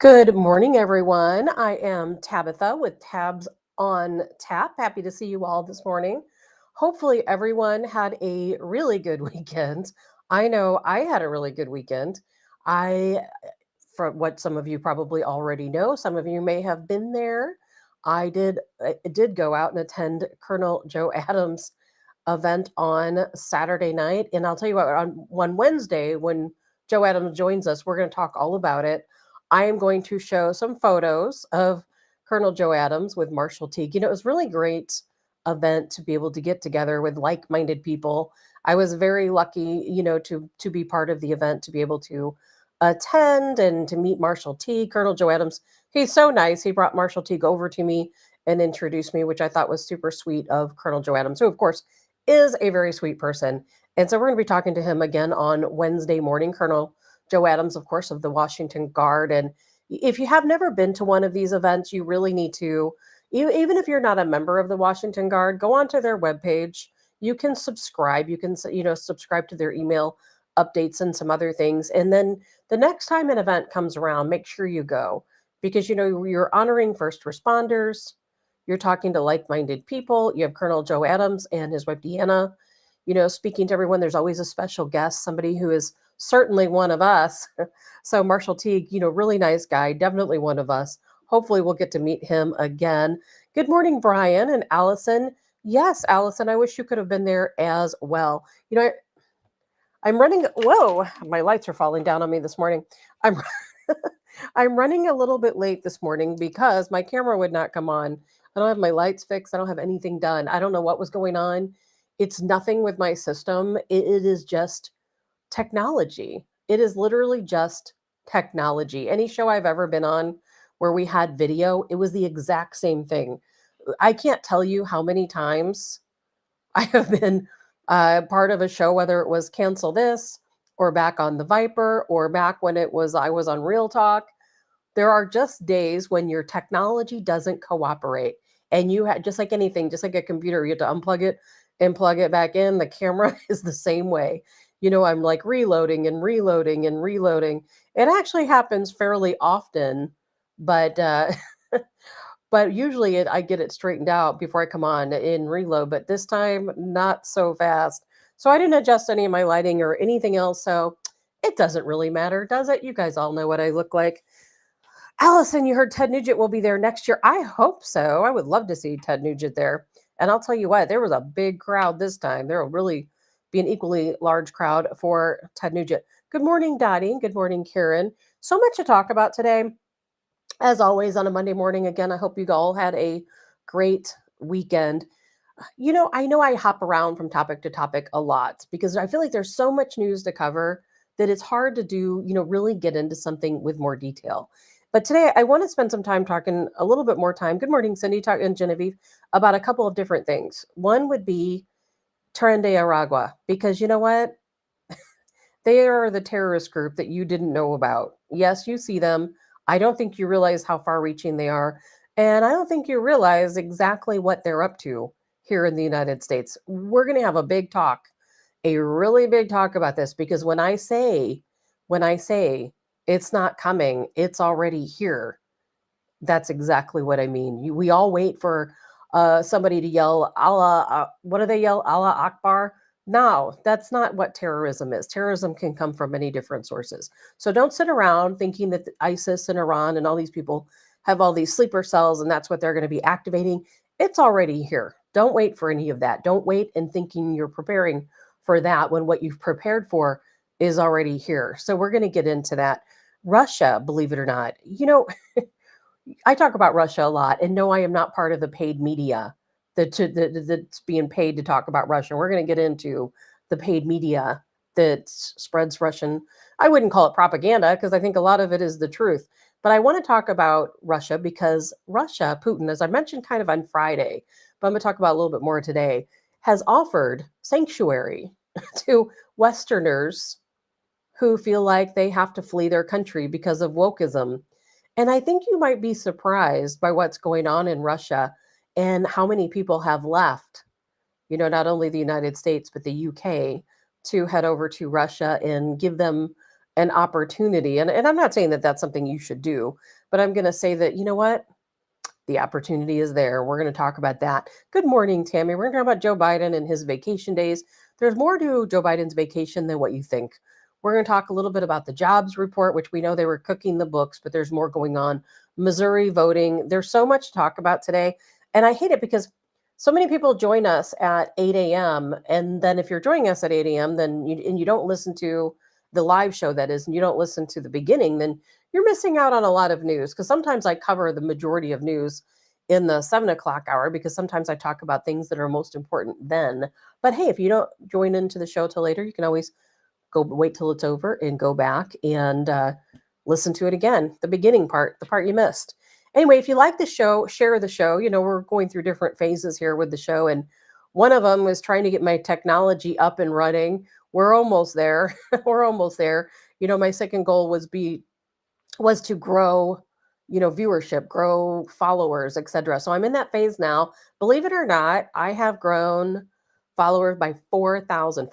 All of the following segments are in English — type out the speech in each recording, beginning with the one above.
Good morning, everyone. I am Tabitha with Tabs on Tap. Happy to see you all this morning. Hopefully, everyone had a really good weekend. I know I had a really good weekend. I, from what some of you probably already know, some of you may have been there. I did go out and attend Colonel Joe Adams' event on Saturday night, and I'll tell you what, on Wednesday when Joe Adams joins us, we're going to talk all about it. I am going to show some photos of Colonel Joe Adams with Marshall Teague. It was really great event to be able to get together with like-minded people. I was very lucky, to be part of the event, to be able to attend and to meet Marshall Teague. Colonel Joe Adams, he's so nice. He brought Marshall Teague over to me and introduced me, which I thought was super sweet of Colonel Joe Adams, who, of course, is a very sweet person. And so we're going to be talking to him again on Wednesday morning. Colonel Joe Adams, of course, of the Washington Guard. And if you have never been to one of these events, you really need to, even if you're not a member of the Washington Guard, go onto their webpage. You can subscribe. You can, subscribe to their email updates and some other things. And then the next time an event comes around, make sure you go because, you're honoring first responders. You're talking to like minded people. You have Colonel Joe Adams and his wife, Deanna, speaking to everyone. There's always a special guest, somebody who is certainly one of us. So Marshall Teague, really nice guy, definitely one of us. Hopefully we'll get to meet him again. Good morning, Brian and Allison. Yes, Allison, I wish you could have been there as well. I'm running. Whoa, my lights are falling down on me this morning. I'm I'm running a little bit late this morning because my camera would not come on. I don't have my lights fixed. I don't have anything done. I don't know what was going on. It's nothing with my system. It is just technology. It is literally just technology. Any show I've ever been on where we had video, it was the exact same thing. I can't tell you how many times I have been part of a show, whether it was Cancel This or back on the Viper or back when I was on Real Talk. There are just days when your technology doesn't cooperate. And you had, just like anything, just like a computer, you have to unplug it and plug it back in. The camera is the same way. I'm like reloading and reloading and reloading. It actually happens fairly often, but but usually I get it straightened out before I come on in reload. But this time, not so fast. So I didn't adjust any of my lighting or anything else. So it doesn't really matter, does it? You guys all know what I look like. Allison, you heard Ted Nugent will be there next year. I hope so. I would love to see Ted Nugent there. And I'll tell you what, there was a big crowd this time. There will really be an equally large crowd for Ted Nugent. Good morning, Dottie. Good morning, Karen. So much to talk about today. As always, on a Monday morning, again, I hope you all had a great weekend. I know I hop around from topic to topic a lot because I feel like there's so much news to cover that it's hard to do, really get into something with more detail. But today I want to spend some time talking a little bit more time. Good morning, Cindy and Genevieve, about a couple of different things. One would be Tren de Aragua, because you know what? They are the terrorist group that you didn't know about. Yes, you see them. I don't think you realize how far reaching they are. And I don't think you realize exactly what they're up to here in the United States. We're going to have a big talk, a really big talk about this because when I say it's not coming, it's already here. That's exactly what I mean. We all wait for somebody to yell Allah. What do they yell? Allah Akbar. No, that's not what terrorism is. Terrorism can come from many different sources. So don't sit around thinking that ISIS and Iran and all these people have all these sleeper cells and that's what they're going to be activating. It's already here. Don't wait for any of that. Don't wait and thinking you're preparing for that when what you've prepared for is already here. So we're going to get into that. Russia, believe it or not, I talk about Russia a lot, and no, I am not part of the paid media that's being paid to talk about Russia. We're going to get into the paid media that spreads Russian. I wouldn't call it propaganda because I think a lot of it is the truth. But I want to talk about Russia because Russia, Putin, as I mentioned kind of on Friday, but I'm going to talk about a little bit more today, has offered sanctuary to Westerners who feel like they have to flee their country because of wokeism. And I think you might be surprised by what's going on in Russia and how many people have left, not only the United States, but the UK to head over to Russia and give them an opportunity. And I'm not saying that that's something you should do, but I'm going to say that, you know what? The opportunity is there. We're going to talk about that. Good morning, Tammy. We're going to talk about Joe Biden and his vacation days. There's more to Joe Biden's vacation than what you think. We're going to talk a little bit about the jobs report, which we know they were cooking the books, but there's more going on. Missouri voting. There's so much to talk about today. And I hate it because so many people join us at 8 a.m. And then if you're joining us at 8 a.m., then you don't listen to the live show, that is, and you don't listen to the beginning, then you're missing out on a lot of news, because sometimes I cover the majority of news in the 7 o'clock hour, because sometimes I talk about things that are most important then. But hey, if you don't join into the show till later, you can always go wait till it's over and go back and listen to it again, the beginning part, the part you missed. Anyway, if you like the show, share the show. We're going through different phases here with the show, and one of them was trying to get my technology up and running. We're almost there. We're almost there. My second goal was to grow, viewership, grow followers, etc. So I'm in that phase now. Believe it or not, I have grown followers by 4,000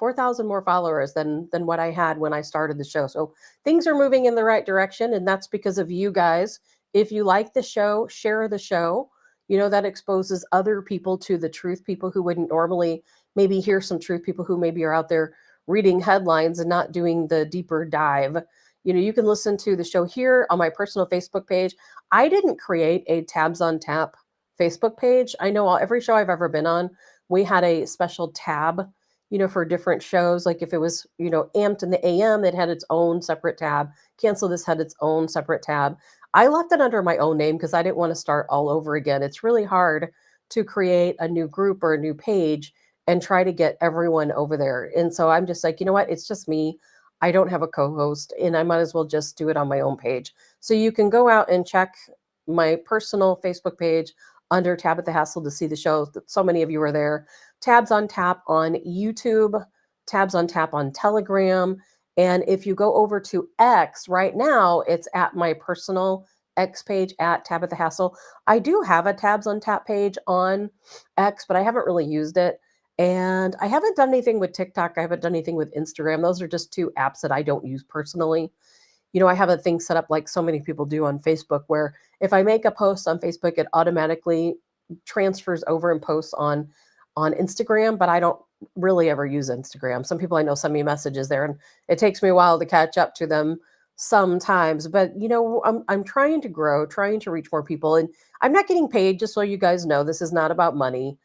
more followers than what I had when I started the show. So things are moving in the right direction, and that's because of you guys. If you like the show, share the show. That exposes other people to the truth, people who wouldn't normally maybe hear some truth, people who maybe are out there reading headlines and not doing the deeper dive. You can listen to the show here on my personal Facebook page. I didn't create a Tabs on Tap Facebook page. I know every show I've ever been on, we had a special tab, for different shows. Like if it was, Amped in the AM, it had its own separate tab. Cancel This had its own separate tab. I left it under my own name because I didn't want to start all over again. It's really hard to create a new group or a new page and try to get everyone over there. And so I'm just like, you know what? It's just me. I don't have a co-host, and I might as well just do it on my own page. So you can go out and check my personal Facebook page under Tabitha Hassell to see the shows. So many of you are there. Tabs on Tap on YouTube, Tabs on Tap on Telegram. And if you go over to X right now, it's at my personal X page at Tabitha Hassell. I do have a Tabs on Tap page on X, but I haven't really used it. And I haven't done anything with TikTok. I haven't done anything with Instagram. Those are just two apps that I don't use personally. I have a thing set up like so many people do on Facebook, where if I make a post on Facebook, it automatically transfers over and posts on Instagram, but I don't really ever use Instagram. Some people I know send me messages there, and it takes me a while to catch up to them sometimes. But I'm trying to grow, trying to reach more people, and I'm not getting paid. Just so you guys know, this is not about money.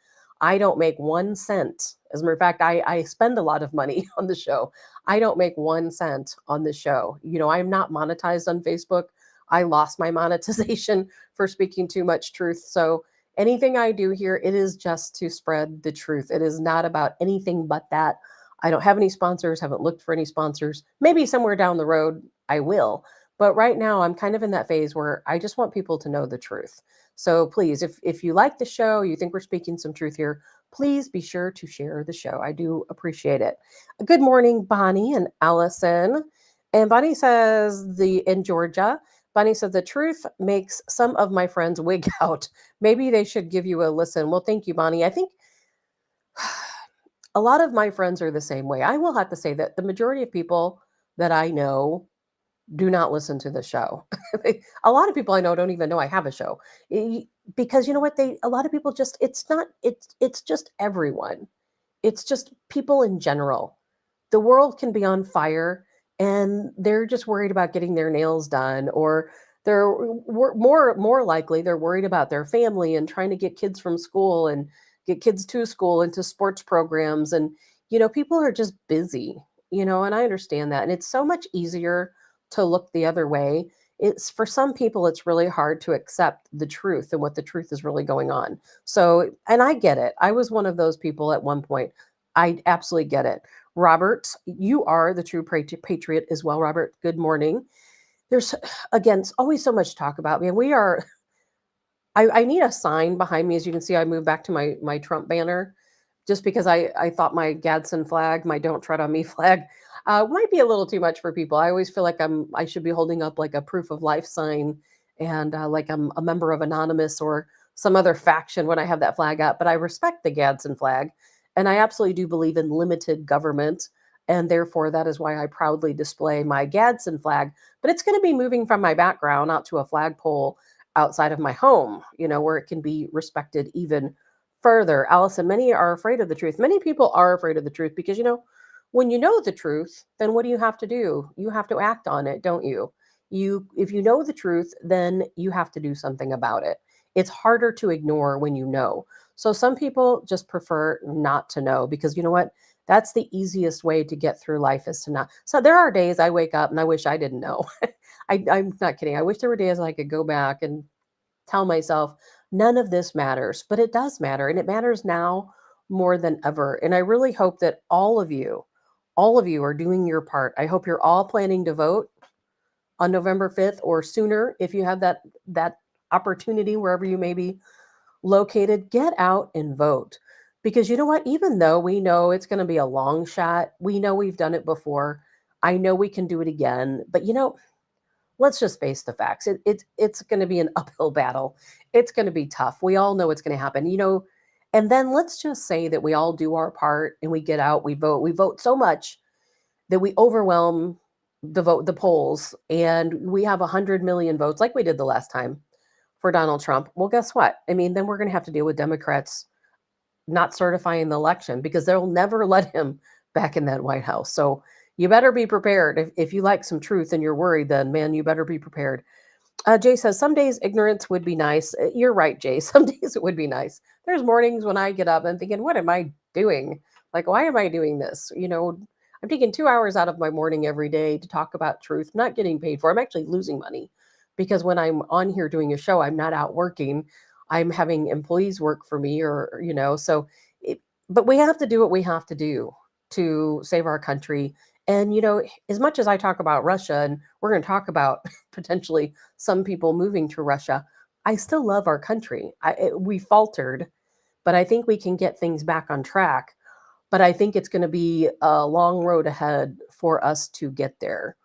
I don't make 1 cent. As a matter of fact, I spend a lot of money on the show. I don't make 1 cent on the show. I'm not monetized on Facebook. I lost my monetization for speaking too much truth. So anything I do here, it is just to spread the truth. It is not about anything but that. I don't have any sponsors, haven't looked for any sponsors. Maybe somewhere down the road I will. But right now I'm kind of in that phase where I just want people to know the truth. So please, if you like the show, you think we're speaking some truth here, please be sure to share the show. I do appreciate it. Good morning, Bonnie and Allison. And Bonnie says in Georgia, Bonnie said, the truth makes some of my friends wig out. Maybe they should give you a listen. Well, thank you, Bonnie. I think a lot of my friends are the same way. I will have to say that the majority of people that I know do not listen to the show. A lot of people I know don't even know I have a show, because you know what, a lot of people just, it's just everyone. It's just people in general. The world can be on fire and they're just worried about getting their nails done, or they're more likely they're worried about their family and trying to get kids from school and get kids to school and to sports programs. And people are just busy, and I understand that. And it's so much easier to look the other way. It's, for some people, it's really hard to accept the truth and what the truth is really going on. So, and I get it. I was one of those people at one point. I absolutely get it. Robert, you are the true patriot as well. Robert, good morning. There's, again, always so much to talk about. Man, we are, I need a sign behind me. As you can see, I moved back to my Trump banner just because I thought my Gadsden flag, my Don't Tread on Me flag, might be a little too much for people. I always feel like I should be holding up like a proof of life sign, and like I'm a member of Anonymous or some other faction when I have that flag up. But I respect the Gadsden flag, and I absolutely do believe in limited government And therefore, that is why I proudly display my Gadsden flag. But it's going to be moving from my background out to a flagpole outside of my home, where it can be respected even further. Allison, many are afraid of the truth. Many people are afraid of the truth because, when you know the truth, then what do you have to do? You have to act on it, don't you? If you know the truth, then you have to do something about it. It's harder to ignore when you know. So some people just prefer not to know because you know what? That's the easiest way to get through life is to not. So there are days I wake up and I wish I didn't know. I'm not kidding. I wish there were days I could go back and tell myself, none of this matters, but it does matter. And it matters now more than ever. And I really hope that all of you are doing your part. I hope you're all planning to vote on November 5th or sooner if you have that opportunity wherever you may be located. Get out and vote. Because you know what? Even though we know it's going to be a long shot, we know we've done it before. I know we can do it again. But let's just face the facts. It's going to be an uphill battle. It's going to be tough. We all know it's going to happen. And then let's just say that we all do our part and we get out, we vote. We vote so much that we overwhelm the polls, and we have 100 million votes like we did the last time for Donald Trump. Well, guess what? I mean, then we're going to have to deal with Democrats not certifying the election because they'll never let him back in that White House. So you better be prepared. If you like some truth and you're worried, then man, you better be prepared. Jay says, some days ignorance would be nice. You're right, Jay. Some days it would be nice. There's mornings when I get up and thinking, what am I doing? Like, why am I doing this? I'm taking 2 hours out of my morning every day to talk about truth, not getting paid for. I'm actually losing money because when I'm on here doing a show, I'm not out working. I'm having employees work for me so but we have to do what we have to do to save our country. And, as much as I talk about Russia, and we're going to talk about potentially some people moving to Russia, I still love our country. We faltered, but I think we can get things back on track. But I think it's going to be a long road ahead for us to get there.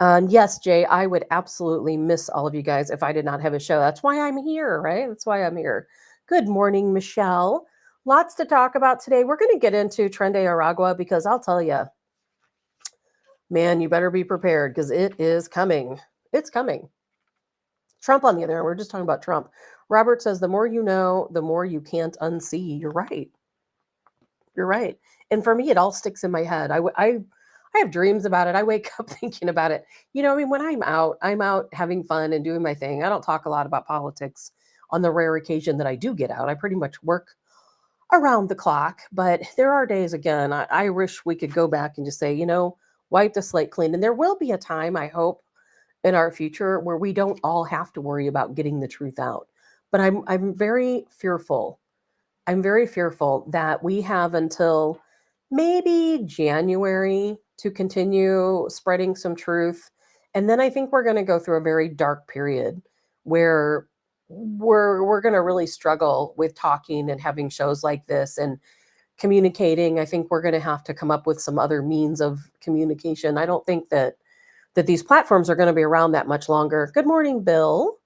Yes, Jay, I would absolutely miss all of you guys if I did not have a show. That's why I'm here, right? That's why I'm here. Good morning, Michelle. Lots to talk about today. We're going to get into Tren de Aragua because I'll tell you, man, you better be prepared because it is coming. It's coming. Trump, on the other hand, we're just talking about Trump. Robert says, the more you know, the more you can't unsee. You're right. You're right. And for me, it all sticks in my head. I have dreams about it. I wake up thinking about it. I mean, when I'm out having fun and doing my thing. I don't talk a lot about politics on the rare occasion that I do get out. I pretty much work around the clock, but there are days again, I wish we could go back and just say, wipe the slate clean. And there will be a time, I hope, in our future where we don't all have to worry about getting the truth out. But I'm very fearful. I'm very fearful that we have until maybe January to continue spreading some truth. And then I think we're going to go through a very dark period where we're going to really struggle with talking and having shows like this and communicating. I think we're going to have to come up with some other means of communication. I don't think that these platforms are going to be around that much longer. Good morning, Bill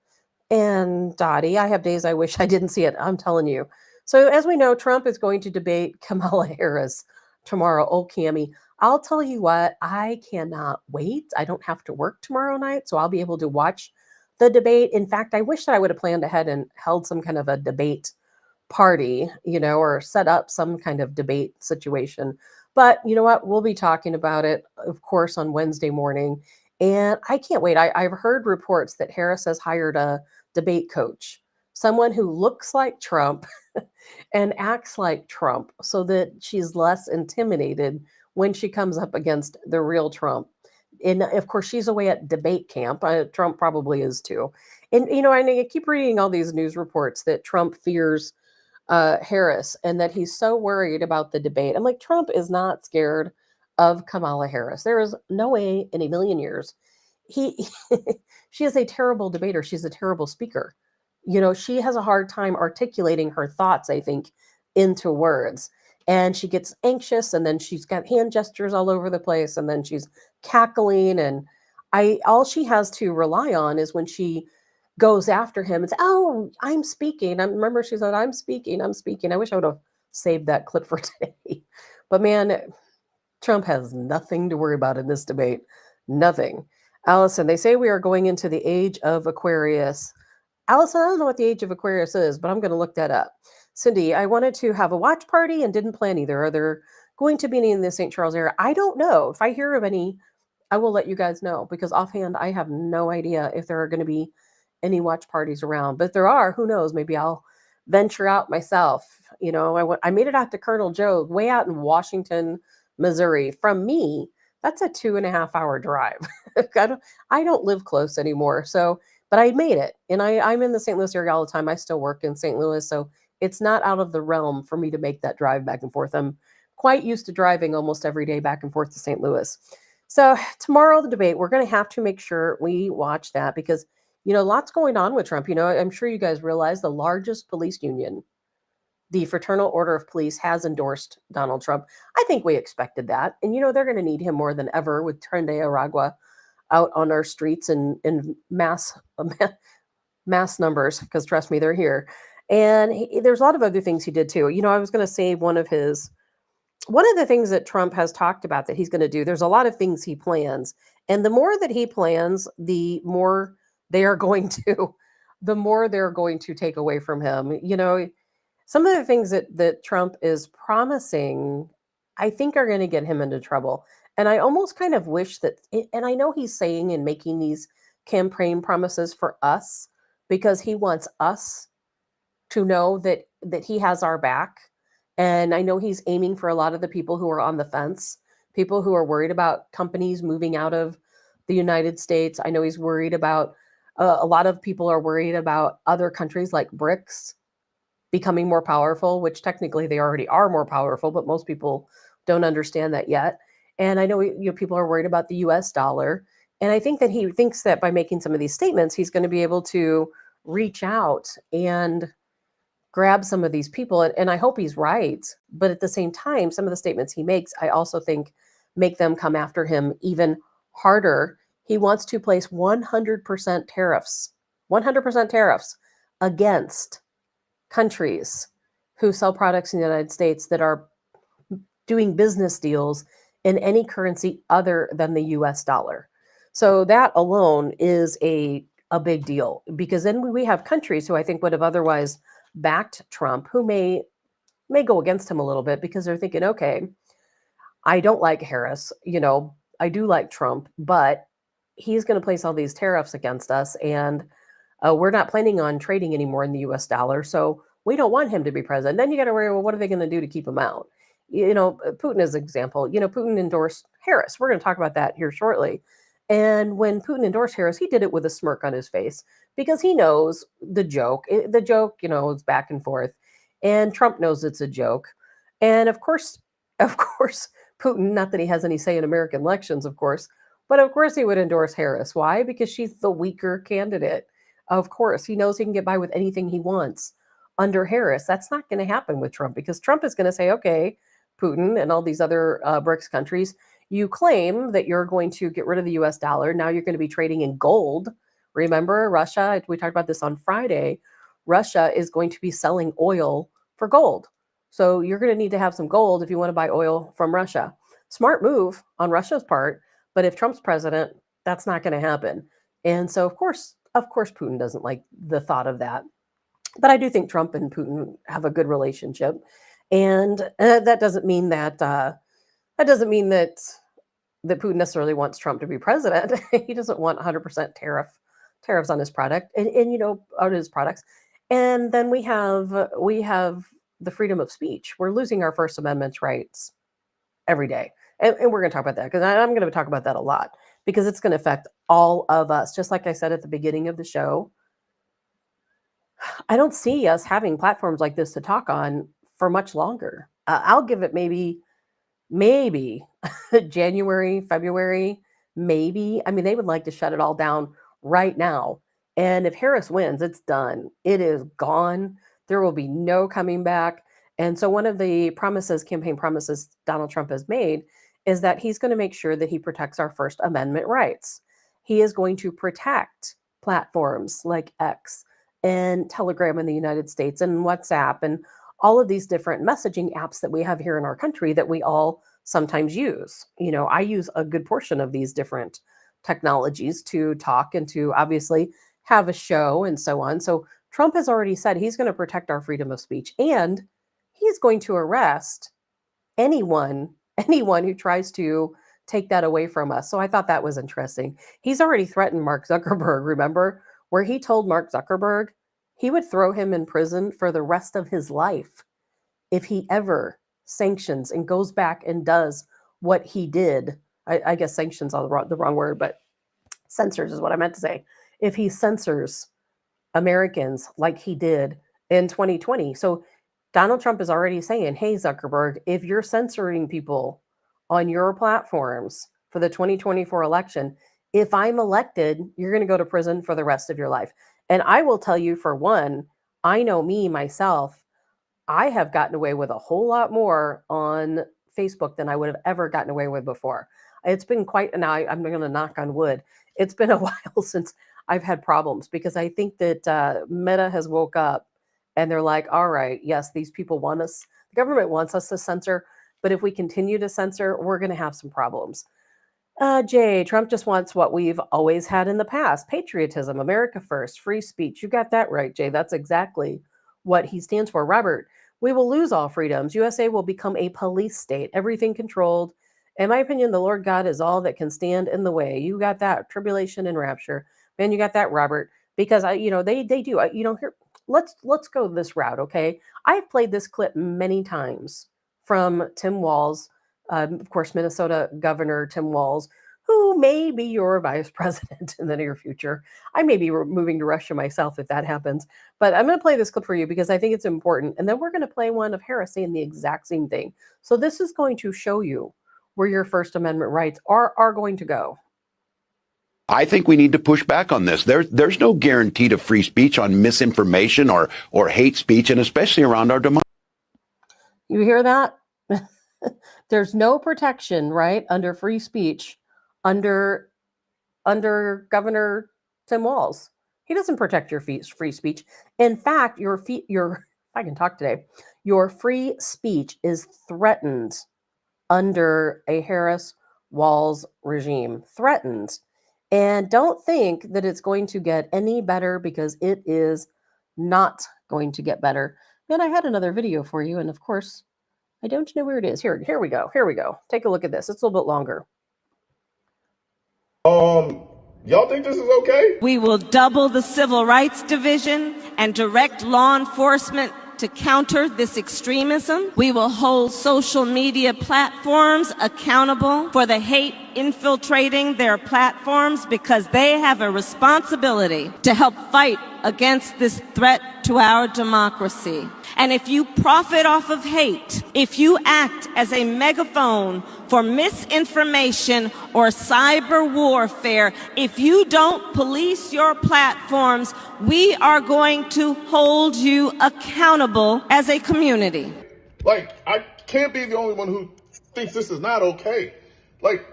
and Dottie. I have days I wish I didn't see it. I'm telling you. So as we know, Trump is going to debate Kamala Harris tomorrow. Oh, Cammy, I'll tell you what, I cannot wait. I don't have to work tomorrow night, so I'll be able to watch the debate. In fact, I wish that I would have planned ahead and held some kind of a debate party, or set up some kind of debate situation. But you know what? We'll be talking about it, of course, on Wednesday morning. And I can't wait. I've heard reports that Harris has hired a debate coach, someone who looks like Trump and acts like Trump so that she's less intimidated when she comes up against the real Trump. And of course, she's away at debate camp. Trump probably is too. And, I keep reading all these news reports that Trump fears Harris and that he's so worried about the debate. I'm like, Trump is not scared of Kamala Harris. There is no way in a million years. He, she is a terrible debater. She's a terrible speaker. She has a hard time articulating her thoughts, I think, into words. And she gets anxious and then she's got hand gestures all over the place and then she's cackling. And all she has to rely on is when she goes after him and says, "Oh, I'm speaking." I remember she said, "I'm speaking, I'm speaking." I wish I would have saved that clip for today. But man, Trump has nothing to worry about in this debate. Nothing. Allison, they say we are going into the age of Aquarius. Allison, I don't know what the age of Aquarius is, but I'm going to look that up. Cindy, I wanted to have a watch party and didn't plan either. Are there going to be any in the St. Charles area? I don't know. If I hear of any, I will let you guys know because offhand, I have no idea if there are going to be any watch parties around. But if there are, who knows? Maybe I'll venture out myself. I made it out to Colonel Joe, way out in Washington, Missouri. From me, that's a 2.5 hour drive. I don't live close anymore. So, but I made it. And I'm in the St. Louis area all the time. I still work in St. Louis. So it's not out of the realm for me to make that drive back and forth. I'm quite used to driving almost every day back and forth to St. Louis. So tomorrow, the debate, we're going to have to make sure we watch that because, lots going on with Trump. I'm sure you guys realize the largest police union, the Fraternal Order of Police, has endorsed Donald Trump. I think we expected that. And, they're going to need him more than ever with Tren de Aragua out on our streets in mass numbers, because trust me, they're here. And there's a lot of other things he did too. I was going to say one of the things that Trump has talked about that he's going to do, there's a lot of things he plans. And the more that he plans, the more they are going to, the more they're going to take away from him. Some of the things that Trump is promising, I think are going to get him into trouble. And I almost kind of wish that, and I know he's saying and making these campaign promises for us because he wants us to know that he has our back. And I know he's aiming for a lot of the people who are on the fence, people who are worried about companies moving out of the United States. I know he's worried about a lot of people are worried about other countries like BRICS becoming more powerful, which technically they already are more powerful, but most people don't understand that yet. And I know people are worried about the US dollar. And I think that he thinks that by making some of these statements, he's going to be able to reach out and grab some of these people. And I hope he's right. But at the same time, some of the statements he makes, I also think make them come after him even harder. He wants to place 100% tariffs, 100% tariffs against countries who sell products in the United States that are doing business deals in any currency other than the US dollar. So that alone is a big deal because then we have countries who I think would have otherwise backed Trump who may go against him a little bit because they're thinking, okay, I don't like Harris, I do like Trump, but he's going to place all these tariffs against us and we're not planning on trading anymore in the US dollar. So we don't want him to be president. Then you got to worry, well, what are they going to do to keep him out? Putin is an example. Putin endorsed Harris. We're going to talk about that here shortly. And when Putin endorsed Harris, he did it with a smirk on his face because he knows the joke. The joke, is back and forth. And Trump knows it's a joke. And of course, Putin, not that he has any say in American elections, of course, but of course he would endorse Harris. Why? Because she's the weaker candidate. Of course, he knows he can get by with anything he wants under Harris. That's not going to happen with Trump because Trump is going to say, okay, Putin and all these other BRICS countries, you claim that you're going to get rid of the US dollar. Now you're going to be trading in gold. Remember, Russia, we talked about this on Friday. Russia is going to be selling oil for gold. So you're going to need to have some gold if you want to buy oil from Russia. Smart move on Russia's part. But if Trump's president, that's not going to happen. And so, of course, Putin doesn't like the thought of that. But I do think Trump and Putin have a good relationship, and that doesn't mean that Putin necessarily wants Trump to be president. He doesn't want 100% tariffs on his product and on his products. And then we have the freedom of speech. We're losing our First Amendment rights every day. And we're going to talk about that because I'm going to talk about that a lot because it's going to affect all of us. Just like I said at the beginning of the show, I don't see us having platforms like this to talk on for much longer. I'll give it maybe January, February, maybe. I mean, they would like to shut it all down right now. And if Harris wins, it's done. It is gone. There will be no coming back. And so one of the campaign promises Donald Trump has made is that he's going to make sure that he protects our First Amendment rights. He is going to protect platforms like X and Telegram in the United States and WhatsApp and all of these different messaging apps that we have here in our country that we all sometimes use. I use a good portion of these different technologies to talk and to obviously have a show and so on. So Trump has already said he's going to protect our freedom of speech, and he's going to arrest anyone anyone who tries to take that away from us. So I thought that was interesting. He's already threatened Mark Zuckerberg, remember, where he told Mark Zuckerberg he would throw him in prison for the rest of his life if he ever sanctions and goes back and does what he did. I guess sanctions are the wrong word, but censors is what I meant to say. If he censors Americans like he did in 2020. So Donald Trump is already saying, hey, Zuckerberg, if you're censoring people on your platforms for the 2024 election, if I'm elected, you're going to go to prison for the rest of your life. And I will tell you, for one, I know me, myself, I have gotten away with a whole lot more on Facebook than I would have ever gotten away with before. It's been quite, and I'm going to knock on wood. It's been a while since I've had problems, because I think that Meta has woke up and they're like, all right, yes, these people want us, the government wants us to censor, but if we continue to censor, we're going to have some problems. Jay, Trump just wants what we've always had in the past: patriotism, America first, free speech. You got that right, Jay. That's exactly what he stands for. Robert, we will lose all freedoms. USA will become a police state, everything controlled. In my opinion, the Lord God is all that can stand in the way. You got that, tribulation and rapture. Man, you got that, Robert. Because they do. Here, let's go this route, okay? I've played this clip many times from Tim Walz, of course, Minnesota Governor Tim Walz, who may be your vice president in the near future. I may be moving to Russia myself if that happens. But I'm going to play this clip for you because I think it's important. And then we're going to play one of Harris saying the exact same thing. So this is going to show you where your First Amendment rights are going to go. I think we need to push back on this. There's no guarantee to free speech on misinformation or hate speech, and especially around our democracy. You hear that? There's no protection, right, under free speech, under Governor Tim Walz. He doesn't protect your free speech. In fact, if I can talk today, your free speech is threatened under a Harris Walz regime. Threatened. And don't think that it's going to get any better, because it is not going to get better. And I had another video for you, and of course, I don't know where it is. Here we go. Here we go. Take a look at this. It's a little bit longer. Y'all think this is okay? We will double the Civil Rights Division and direct law enforcement to counter this extremism. We will hold social media platforms accountable for the hate infiltrating their platforms, because they have a responsibility to help fight against this threat to our democracy. And if you profit off of hate, if you act as a megaphone for misinformation or cyber warfare, if you don't police your platforms, we are going to hold you accountable as a community. Like, I can't be the only one who thinks this is not okay. Like,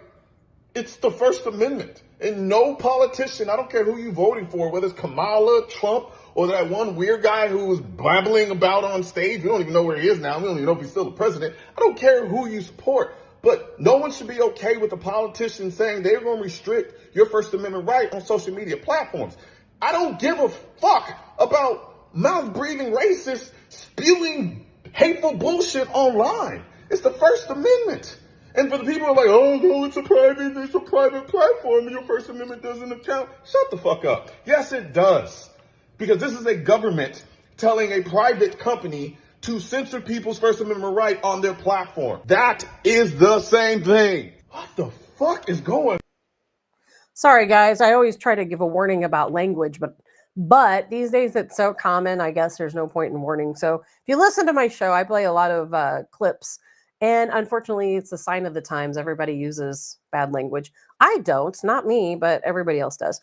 it's the First Amendment. And no politician, I don't care who you're voting for, whether it's Kamala, Trump, or that one weird guy who was blabbling about on stage. We don't even know where he is now. We don't even know if he's still the president. I don't care who you support, but no one should be okay with a politician saying they're going to restrict your First Amendment right on social media platforms. I don't give a fuck about mouth-breathing racists spewing hateful bullshit online. It's the First Amendment. And for the people who are like, oh, no, it's a private platform and your First Amendment doesn't account. Shut the fuck up. Yes, it does. Because this is a government telling a private company to censor people's First Amendment right on their platform. That is the same thing. What the fuck is going on? Sorry, guys. I always try to give a warning about language, but these days it's so common, I guess there's no point in warning. So if you listen to my show, I play a lot of clips. And unfortunately, it's a sign of the times. Everybody uses bad language. I don't, not me, but everybody else does.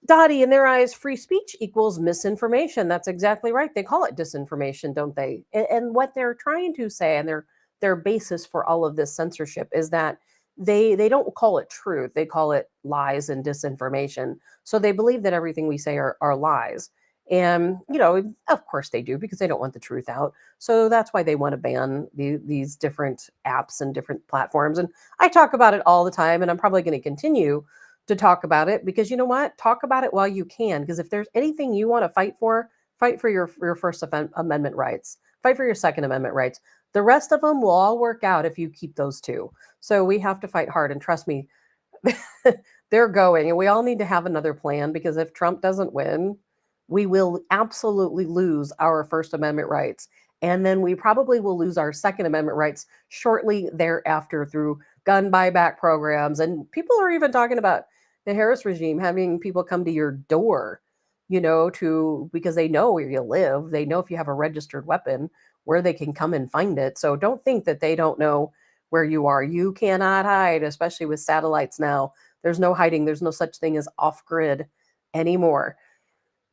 Dottie, in their eyes, free speech equals misinformation. That's exactly right. They call it disinformation, don't they? And what they're trying to say, and their basis for all of this censorship, is that they don't call it truth. They call it lies and disinformation. So they believe that everything we say are lies. And, of course they do because they don't want the truth out. So that's why they want to ban these different apps and different platforms. And I talk about it all the time, and I'm probably going to continue to talk about it because you know what? Talk about it while you can. Because if there's anything you want to fight for your First Amendment rights, fight for your Second Amendment rights. The rest of them will all work out if you keep those two. So we have to fight hard. And trust me, they're going. And we all need to have another plan because if Trump doesn't win, we will absolutely lose our First Amendment rights. And then we probably will lose our Second Amendment rights shortly thereafter through gun buyback programs. And people are even talking about the Harris regime having people come to your door, to because they know where you live. They know if you have a registered weapon where they can come and find it. So don't think that they don't know where you are. You cannot hide, especially with satellites now. There's no hiding. There's no such thing as off grid anymore.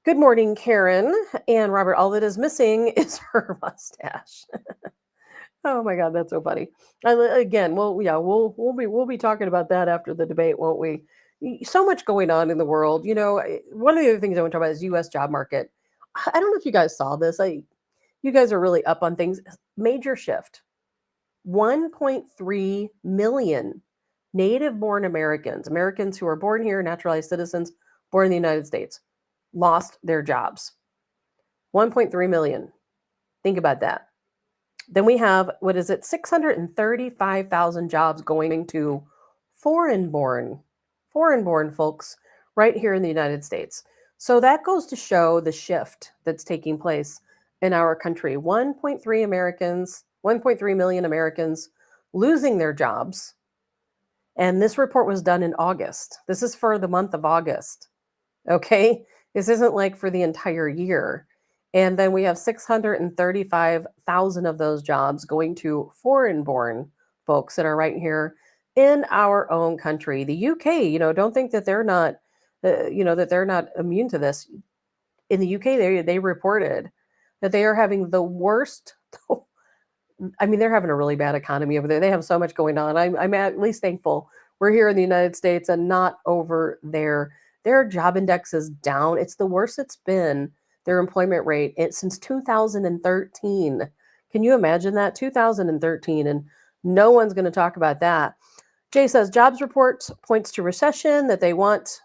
Good morning, Karen and Robert. All that is missing is her mustache. Oh my God, that's so funny. Again, well, yeah, we'll be talking about that after the debate, won't we? So much going on in the world. One of the other things I want to talk about is U.S. job market. I don't know if you guys saw this. You guys are really up on things. Major shift. 1.3 million native-born Americans who are born here, naturalized citizens, born in the United States, lost their jobs. 1.3 million. Think about that. Then we have, 635,000 jobs going into foreign-born folks right here in the United States. So that goes to show the shift that's taking place in our country. 1.3 million Americans losing their jobs. And this report was done in August. This is for the month of August. Okay? This isn't like for the entire year. And then we have 635,000 of those jobs going to foreign-born folks that are right here in our own country. The UK, don't think that they're not, that they're not immune to this. In the UK, they reported that they are having the worst. I mean, they're having a really bad economy over there. They have so much going on. I'm at least thankful we're here in the United States and not over there. Their job index is down. It's the worst it's been, their employment rate, since 2013. Can you imagine that? 2013, and no one's going to talk about that. Jay says, jobs report points to recession that they want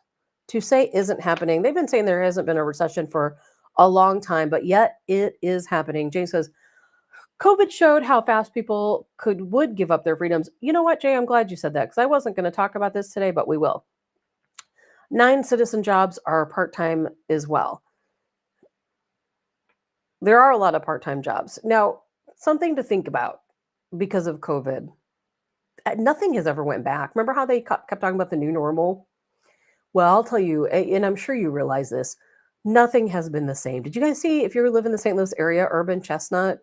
to say isn't happening. They've been saying there hasn't been a recession for a long time, but yet it is happening. Jay says, COVID showed how fast people would give up their freedoms. You know what, Jay? I'm glad you said that because I wasn't going to talk about this today, but we will. 9 citizen jobs are part-time as well. There are a lot of part-time jobs. Now, something to think about because of COVID. Nothing has ever went back. Remember how they kept talking about the new normal? Well, I'll tell you, and I'm sure you realize this, nothing has been the same. Did you guys see, if you live in the St. Louis area, Urban Chestnut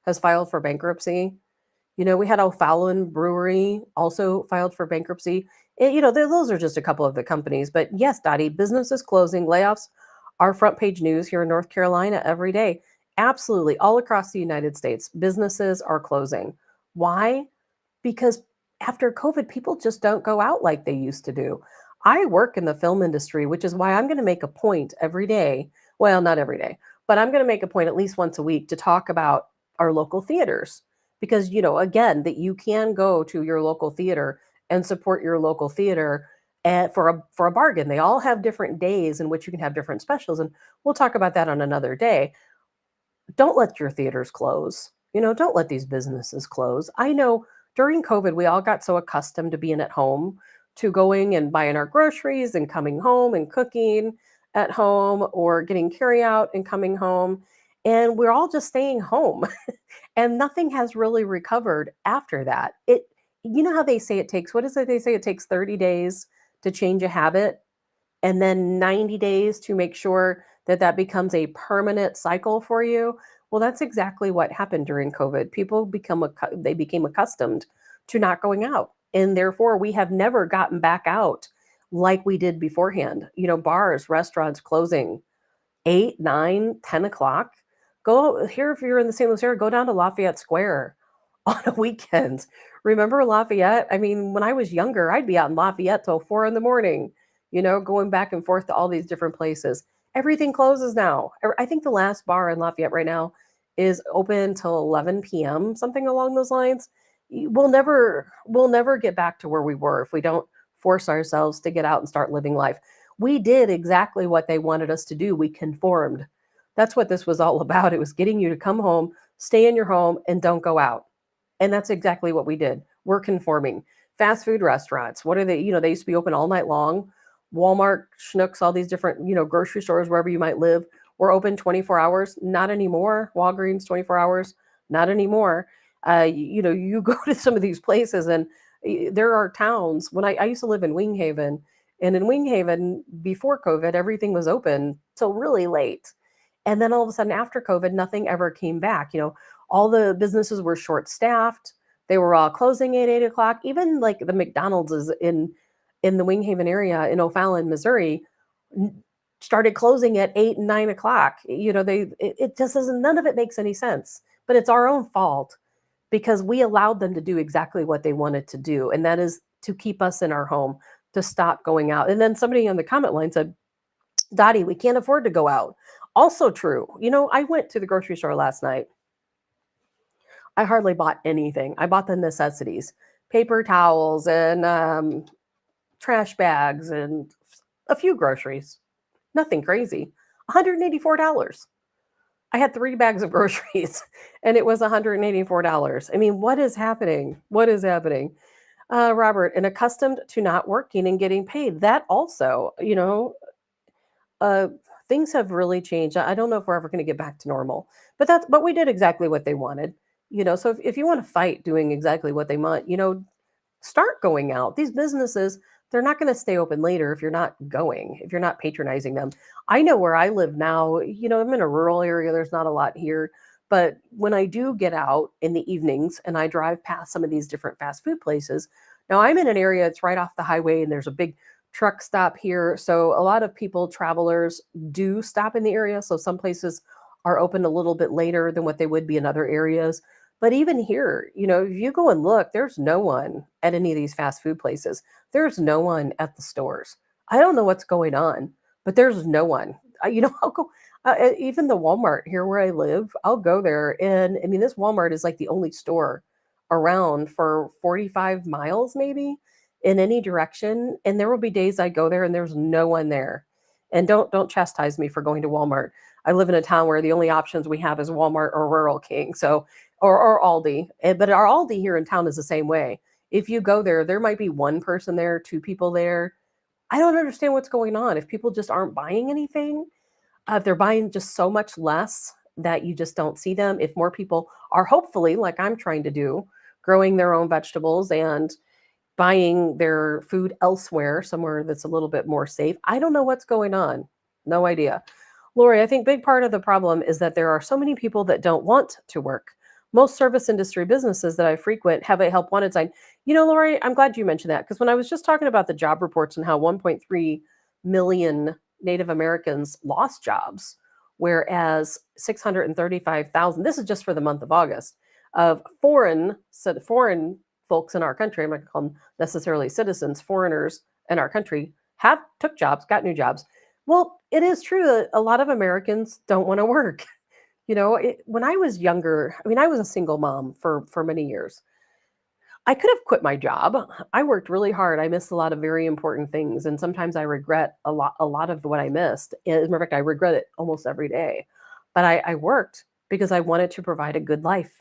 has filed for bankruptcy? We had O'Fallon Brewery also filed for bankruptcy. Those are just a couple of the companies. But yes, Dottie, businesses closing, layoffs are front page news here in North Carolina every day. Absolutely. All across the United States, businesses are closing. Why? Because after COVID, people just don't go out like they used to do. I work in the film industry, which is why I'm going to make a point every day. Well, not every day, but I'm going to make a point at least once a week to talk about our local theaters. Because, again, that you can go to your local theater and support your local theater for a bargain. They all have different days in which you can have different specials. And we'll talk about that on another day. Don't let your theaters close. Don't let these businesses close. I know during COVID, we all got so accustomed to being at home, to going and buying our groceries and coming home and cooking at home or getting carry out and coming home. And we're all just staying home. And nothing has really recovered after that. How they say it takes, what is it? They say it takes 30 days to change a habit and then 90 days to make sure that becomes a permanent cycle for you. Well, that's exactly what happened during COVID. People became accustomed to not going out. And therefore, we have never gotten back out like we did beforehand. Bars, restaurants closing 8, 9, 10 o'clock. Go here if you're in the St. Louis area, go down to Lafayette Square on a weekend. Remember Lafayette? I mean, when I was younger, I'd be out in Lafayette till 4 in the morning, going back and forth to all these different places. Everything closes now. I think the last bar in Lafayette right now is open till 11 p.m., something along those lines. We'll never get back to where we were if we don't force ourselves to get out and start living life. We did exactly what they wanted us to do. We conformed. That's what this was all about. It was getting you to come home, stay in your home, and don't go out. And that's exactly what we did. We're conforming. Fast food restaurants, what are they? They used to be open all night long. Walmart, Schnucks, all these different, grocery stores, wherever you might live, were open 24 hours. Not anymore. Walgreens, 24 hours. Not anymore. You go to some of these places and there are towns. When I used to live in Winghaven, and in Winghaven, before COVID, everything was open till really late. And then all of a sudden, after COVID, nothing ever came back. All the businesses were short staffed. They were all closing at 8 o'clock. Even like the McDonald's is in the Winghaven area in O'Fallon, Missouri, started closing at 8 and 9 o'clock. It just doesn't. None of it makes any sense. But it's our own fault because we allowed them to do exactly what they wanted to do, and that is to keep us in our home, to stop going out. And then somebody on the comment line said, Dottie, we can't afford to go out. Also true. I went to the grocery store last night. I hardly bought anything. I bought the necessities, paper towels and trash bags and a few groceries. Nothing crazy. $184. I had 3 bags of groceries and it was $184. I mean, what is happening? What is happening? Robert, and accustomed to not working and getting paid. That also, uh, things have really changed. I don't know if we're ever going to get back to normal, but we did exactly what they wanted. So if you want to fight doing exactly what they want, start going out. These businesses, they're not going to stay open later if you're not going, if you're not patronizing them. I know where I live now, I'm in a rural area. There's not a lot here. But when I do get out in the evenings and I drive past some of these different fast food places, now I'm in an area that's right off the highway and there's a big truck stop here. So a lot of people, travelers, do stop in the area. So some places are open a little bit later than what they would be in other areas. But even here, if you go and look, there's no one at any of these fast food places. There's no one at the stores. I don't know what's going on, but there's no one. I'll go, even the Walmart here where I live, I'll go there. And I mean, this Walmart is like the only store around for 45 miles, maybe in any direction. And there will be days I go there and there's no one there. And don't chastise me for going to Walmart. I live in a town where the only options we have is Walmart or Rural King. So or Aldi. But our Aldi here in town is the same way. If you go there, there might be one person there, 2 people there. I don't understand what's going on. If people just aren't buying anything, if they're buying just so much less that you just don't see them. If more people are hopefully, like I'm trying to do, growing their own vegetables and buying their food elsewhere, somewhere that's a little bit more safe. I don't know what's going on. No idea. Lori, I think big part of the problem is that there are so many people that don't want to work. Most service industry businesses that I frequent have a help wanted sign. Lori, I'm glad you mentioned that because when I was just talking about the job reports and how 1.3 million Native Americans lost jobs, whereas 635,000, this is just for the month of August, of foreign folks in our country, I'm not going to call them necessarily citizens, foreigners in our country, took jobs, got new jobs. Well, it is true that a lot of Americans don't want to work. When I was younger, I mean, I was a single mom for many years. I could have quit my job. I worked really hard. I missed a lot of very important things, and sometimes I regret a lot of what I missed. As a matter of fact, I regret it almost every day. But I worked because I wanted to provide a good life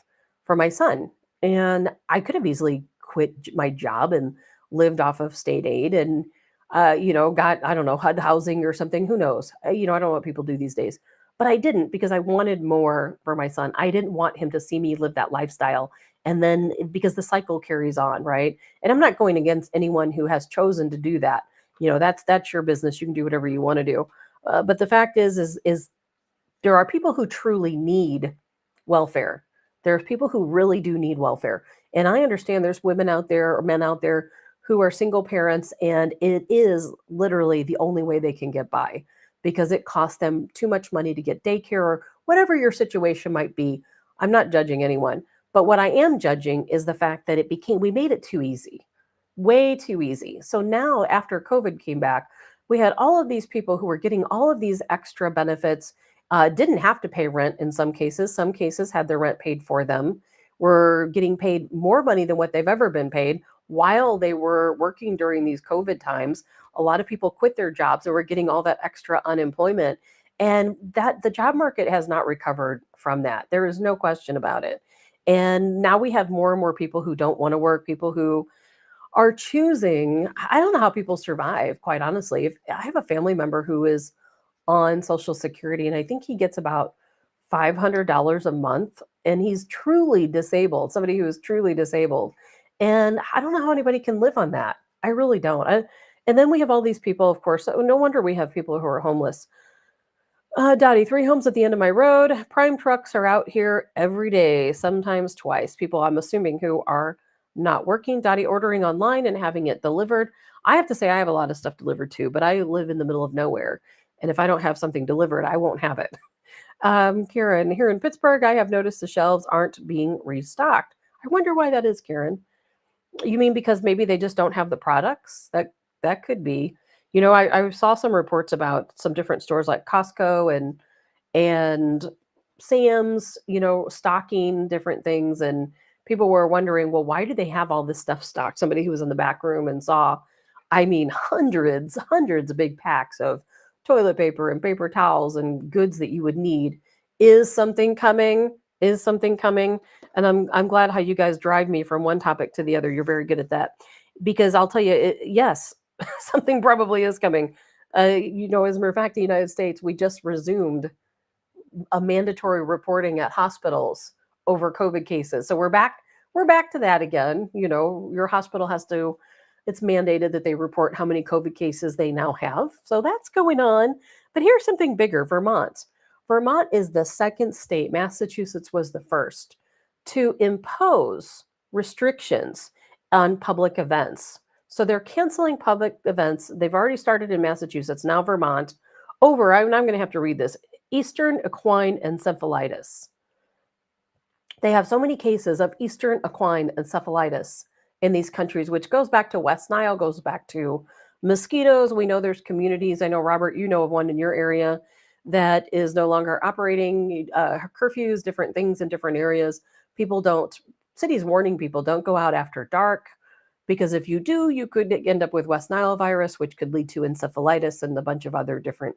for my son, and I could have easily quit my job and lived off of state aid and got, I don't know, HUD housing or something. Who knows? I don't know what people do these days. But I didn't because I wanted more for my son. I didn't want him to see me live that lifestyle. And then because the cycle carries on, right? And I'm not going against anyone who has chosen to do that. That's your business. You can do whatever you want to do. But the fact is there are people who truly need welfare. There's people who really do need welfare. And I understand there's women out there or men out there who are single parents, and it is literally the only way they can get by because it costs them too much money to get daycare or whatever your situation might be. I'm not judging anyone, but what I am judging is the fact that we made it too easy, way too easy. So now after COVID came back, We had all of these people who were getting all of these extra benefits, didn't have to pay rent in some cases. Some cases had their rent paid for them, were getting paid more money than what they've ever been paid while they were working during these COVID times. A lot of people quit their jobs and were getting all that extra unemployment. And that the job market has not recovered from that. There is no question about it. And now we have more and more people who don't want to work, people who are choosing. I don't know how people survive, quite honestly. If I have a family member who is on Social Security, and I think he gets about $500 a month, and he's truly disabled, somebody who is truly disabled. And I don't know how anybody can live on that. I really don't. And then we have all these people, of course. No wonder we have people who are homeless. Dottie, 3 homes at the end of my road. Prime trucks are out here every day, sometimes twice. People, I'm assuming, who are not working. Dottie, ordering online and having it delivered. I have to say, I have a lot of stuff delivered too, but I live in the middle of nowhere. And if I don't have something delivered, I won't have it. Karen, here in Pittsburgh, I have noticed the shelves aren't being restocked. I wonder why that is, Karen. You mean because maybe they just don't have the products? That could be. I saw some reports about some different stores like Costco and Sam's, stocking different things, and people were wondering, well, why do they have all this stuff stocked? Somebody who was in the back room and saw, I mean, hundreds of big packs of toilet paper and paper towels and goods that you would need. Is something coming? Is something coming? And I'm glad how you guys drive me from one topic to the other. You're very good at that. Because I'll tell you, yes, something probably is coming. As a matter of fact, the United States, we just resumed a mandatory reporting at hospitals over COVID cases. So we're back to that again. Your hospital has to, it's mandated that they report how many COVID cases they now have. So that's going on. But here's something bigger, Vermont. Vermont is the second state. Massachusetts was the first to impose restrictions on public events. So they're canceling public events. They've already started in Massachusetts, now Vermont, over, I'm going to have to read this, Eastern equine encephalitis. They have so many cases of Eastern equine encephalitis in these countries, which goes back to West Nile, goes back to mosquitoes. We know there's communities. I know, Robert, you know of one in your area that is no longer operating, curfews, different things in different areas. Cities warning people, don't go out after dark, because if you do, you could end up with West Nile virus, which could lead to encephalitis and a bunch of other different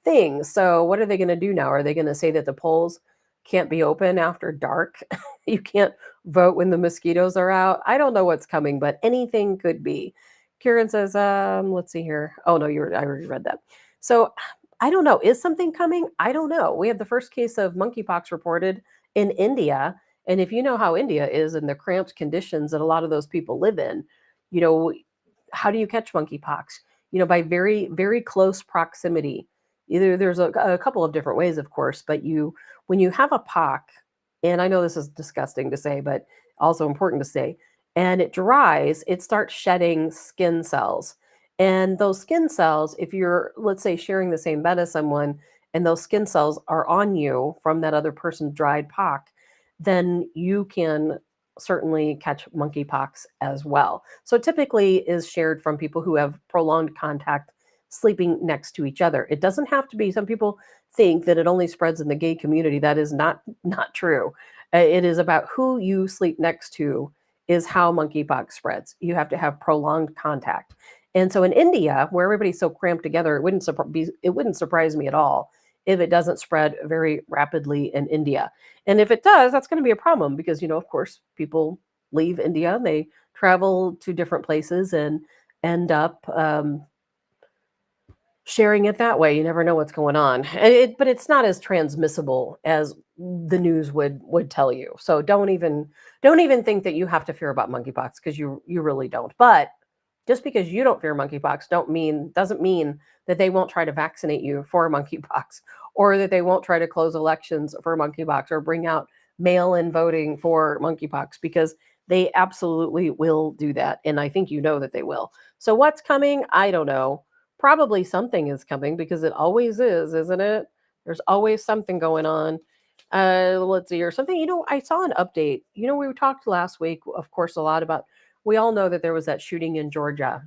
things. So what are they going to do now? Are they going to say that the polls can't be open after dark? You can't vote when the mosquitoes are out? I don't know what's coming, but anything could be. Kieran says, let's see here. Oh, no, I already read that. So I don't know. Is something coming? I don't know. We have the first case of monkeypox reported in India. And if you know how India is and the cramped conditions that a lot of those people live in, how do you catch monkeypox? By very, very close proximity. Either there's a couple of different ways, of course, but when you have a pock, and I know this is disgusting to say, but also important to say, and it dries, it starts shedding skin cells. And those skin cells, if you're, let's say, sharing the same bed as someone, and those skin cells are on you from that other person's dried pock, then you can certainly catch monkeypox as well. So typically is shared from people who have prolonged contact sleeping next to each other. It doesn't have to be. Some people think that it only spreads in the gay community. That is not true. It is about who you sleep next to is how monkeypox spreads. You have to have prolonged contact. And so in India, where everybody's so cramped together, it wouldn't surprise me at all if it doesn't spread very rapidly in India. And if it does, that's going to be a problem because, of course, people leave India, they travel to different places and end up sharing it that way. You never know what's going on. But it's not as transmissible as the news would tell you. So don't even think that you have to fear about monkeypox, because you really don't. But just because you don't fear monkeypox doesn't mean that they won't try to vaccinate you for monkeypox, or that they won't try to close elections for monkeypox, or bring out mail-in voting for monkeypox, because they absolutely will do that. And I think that they will. So what's coming? I don't know. Probably something is coming, because it always is, isn't it? There's always something going on. Let's see, or something. I saw an update. We talked last week, of course, a lot about, we all know that there was that shooting in Georgia.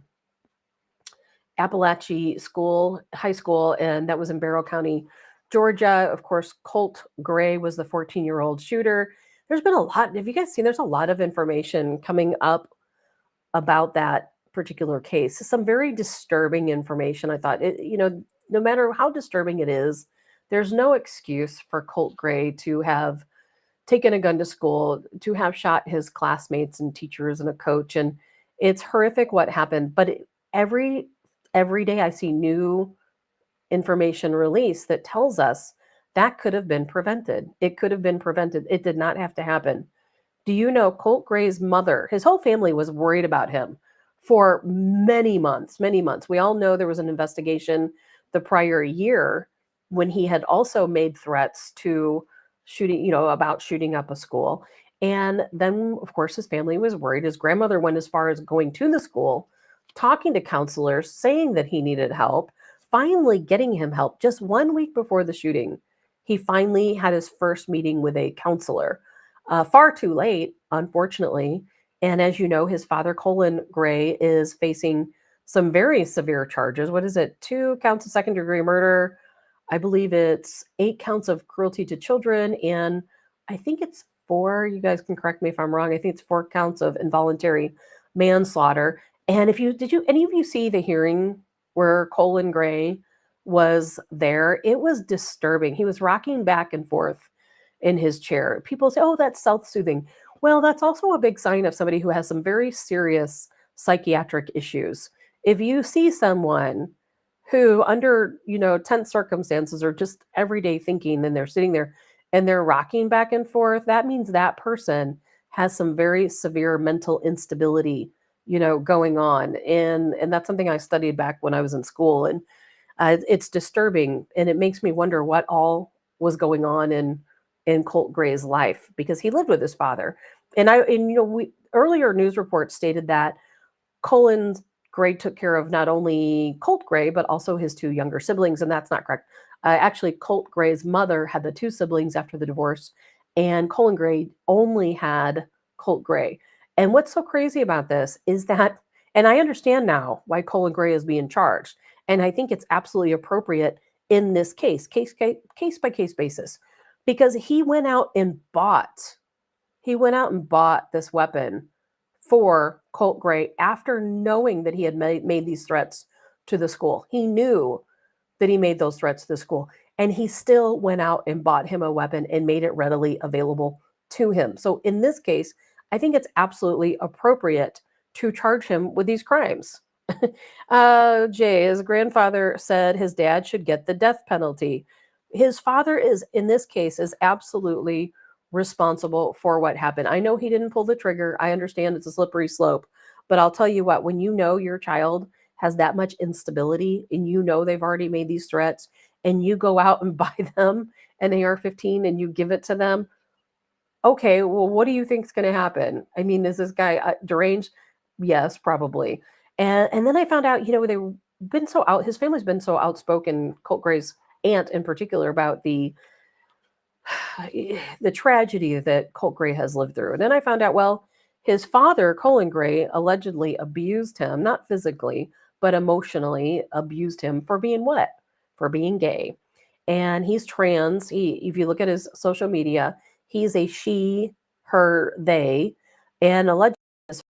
Appalachia School, high school, and that was in Barrow County, Georgia. Of course, Colt Gray was the 14-year-old shooter. There's been a lot. Have you guys seen? There's a lot of information coming up about that particular case. Some very disturbing information. I thought, no matter how disturbing it is, there's no excuse for Colt Gray to have taken a gun to school, to have shot his classmates and teachers and a coach. And it's horrific what happened. But every every day I see new information released that tells us that could have been prevented. It could have been prevented. It did not have to happen. Do you know Colt Gray's mother, his whole family was worried about him for many months, many months. We all know there was an investigation the prior year when he had also made threats to shooting, about shooting up a school. And then, of course, his family was worried. His grandmother went as far as going to the school, talking to counselors, saying that he needed help, finally getting him help. Just 1 week before the shooting, he finally had his first meeting with a counselor, far too late, unfortunately. And as you know, his father, Colin Gray, is facing some very severe charges. What is it? 2 counts of second-degree murder. I believe it's 8 counts of cruelty to children, and I think it's four. You guys can correct me if I'm wrong. I think it's 4 counts of involuntary manslaughter. And if you did you any of you see the hearing where Colin Gray was there? It was disturbing. He was rocking back and forth in his chair. People say, oh, that's self-soothing. Well, that's also a big sign of somebody who has some very serious psychiatric issues. If you see someone who under, tense circumstances or just everyday thinking, and they're sitting there and they're rocking back and forth, that means that person has some very severe mental instability, going on. And that's something I studied back when I was in school. And it's disturbing, and it makes me wonder what all was going on in Colt Gray's life, because he lived with his father. We earlier news reports stated that Colin Gray took care of not only Colt Gray but also his 2 younger siblings, and that's not correct. Actually, Colt Gray's mother had the 2 siblings after the divorce, and Colin Gray only had Colt Gray. And what's so crazy about this is that, and I understand now why Colin Gray is being charged, and I think it's absolutely appropriate in this case by case basis, because he went out and bought this weapon for Colt Gray after knowing that he had made these threats to the school. He knew that he made those threats to the school, and he still went out and bought him a weapon and made it readily available to him. So in this case, I think it's absolutely appropriate to charge him with these crimes. Jay, his grandfather said his dad should get the death penalty. His father is, in this case, is absolutely responsible for what happened. I know he didn't pull the trigger. I understand it's a slippery slope, but I'll tell you what, when you know your child has that much instability and they've already made these threats, and you go out and buy them an AR-15 and you give it to them, okay, well, what do you think is going to happen? I mean, is this guy deranged? Yes, probably. And then I found out, they've been so out. His family's been so outspoken. Colt Gray's aunt, in particular, about the tragedy that Colt Gray has lived through. And then I found out, well, his father, Colin Gray, allegedly abused him, not physically, but emotionally abused him for being what? For being gay. And he's trans. If you look at his social media, he's a she, her, they, and allegedly his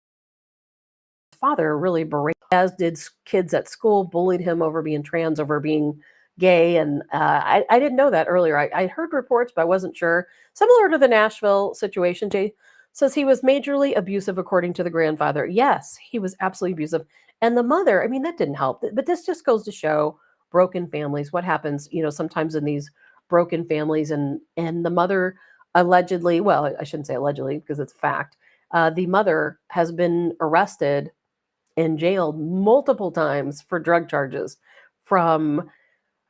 father really berated, as did kids at school, bullied him over being trans, over being gay. And I didn't know that earlier. I heard reports, but I wasn't sure. Similar to the Nashville situation, Jay says he was majorly abusive, according to the grandfather. Yes, he was absolutely abusive. And the mother, I mean, that didn't help. But this just goes to show broken families, what happens, sometimes in these broken families. And the mother allegedly, well, I shouldn't say allegedly because it's fact, the mother has been arrested and jailed multiple times for drug charges, from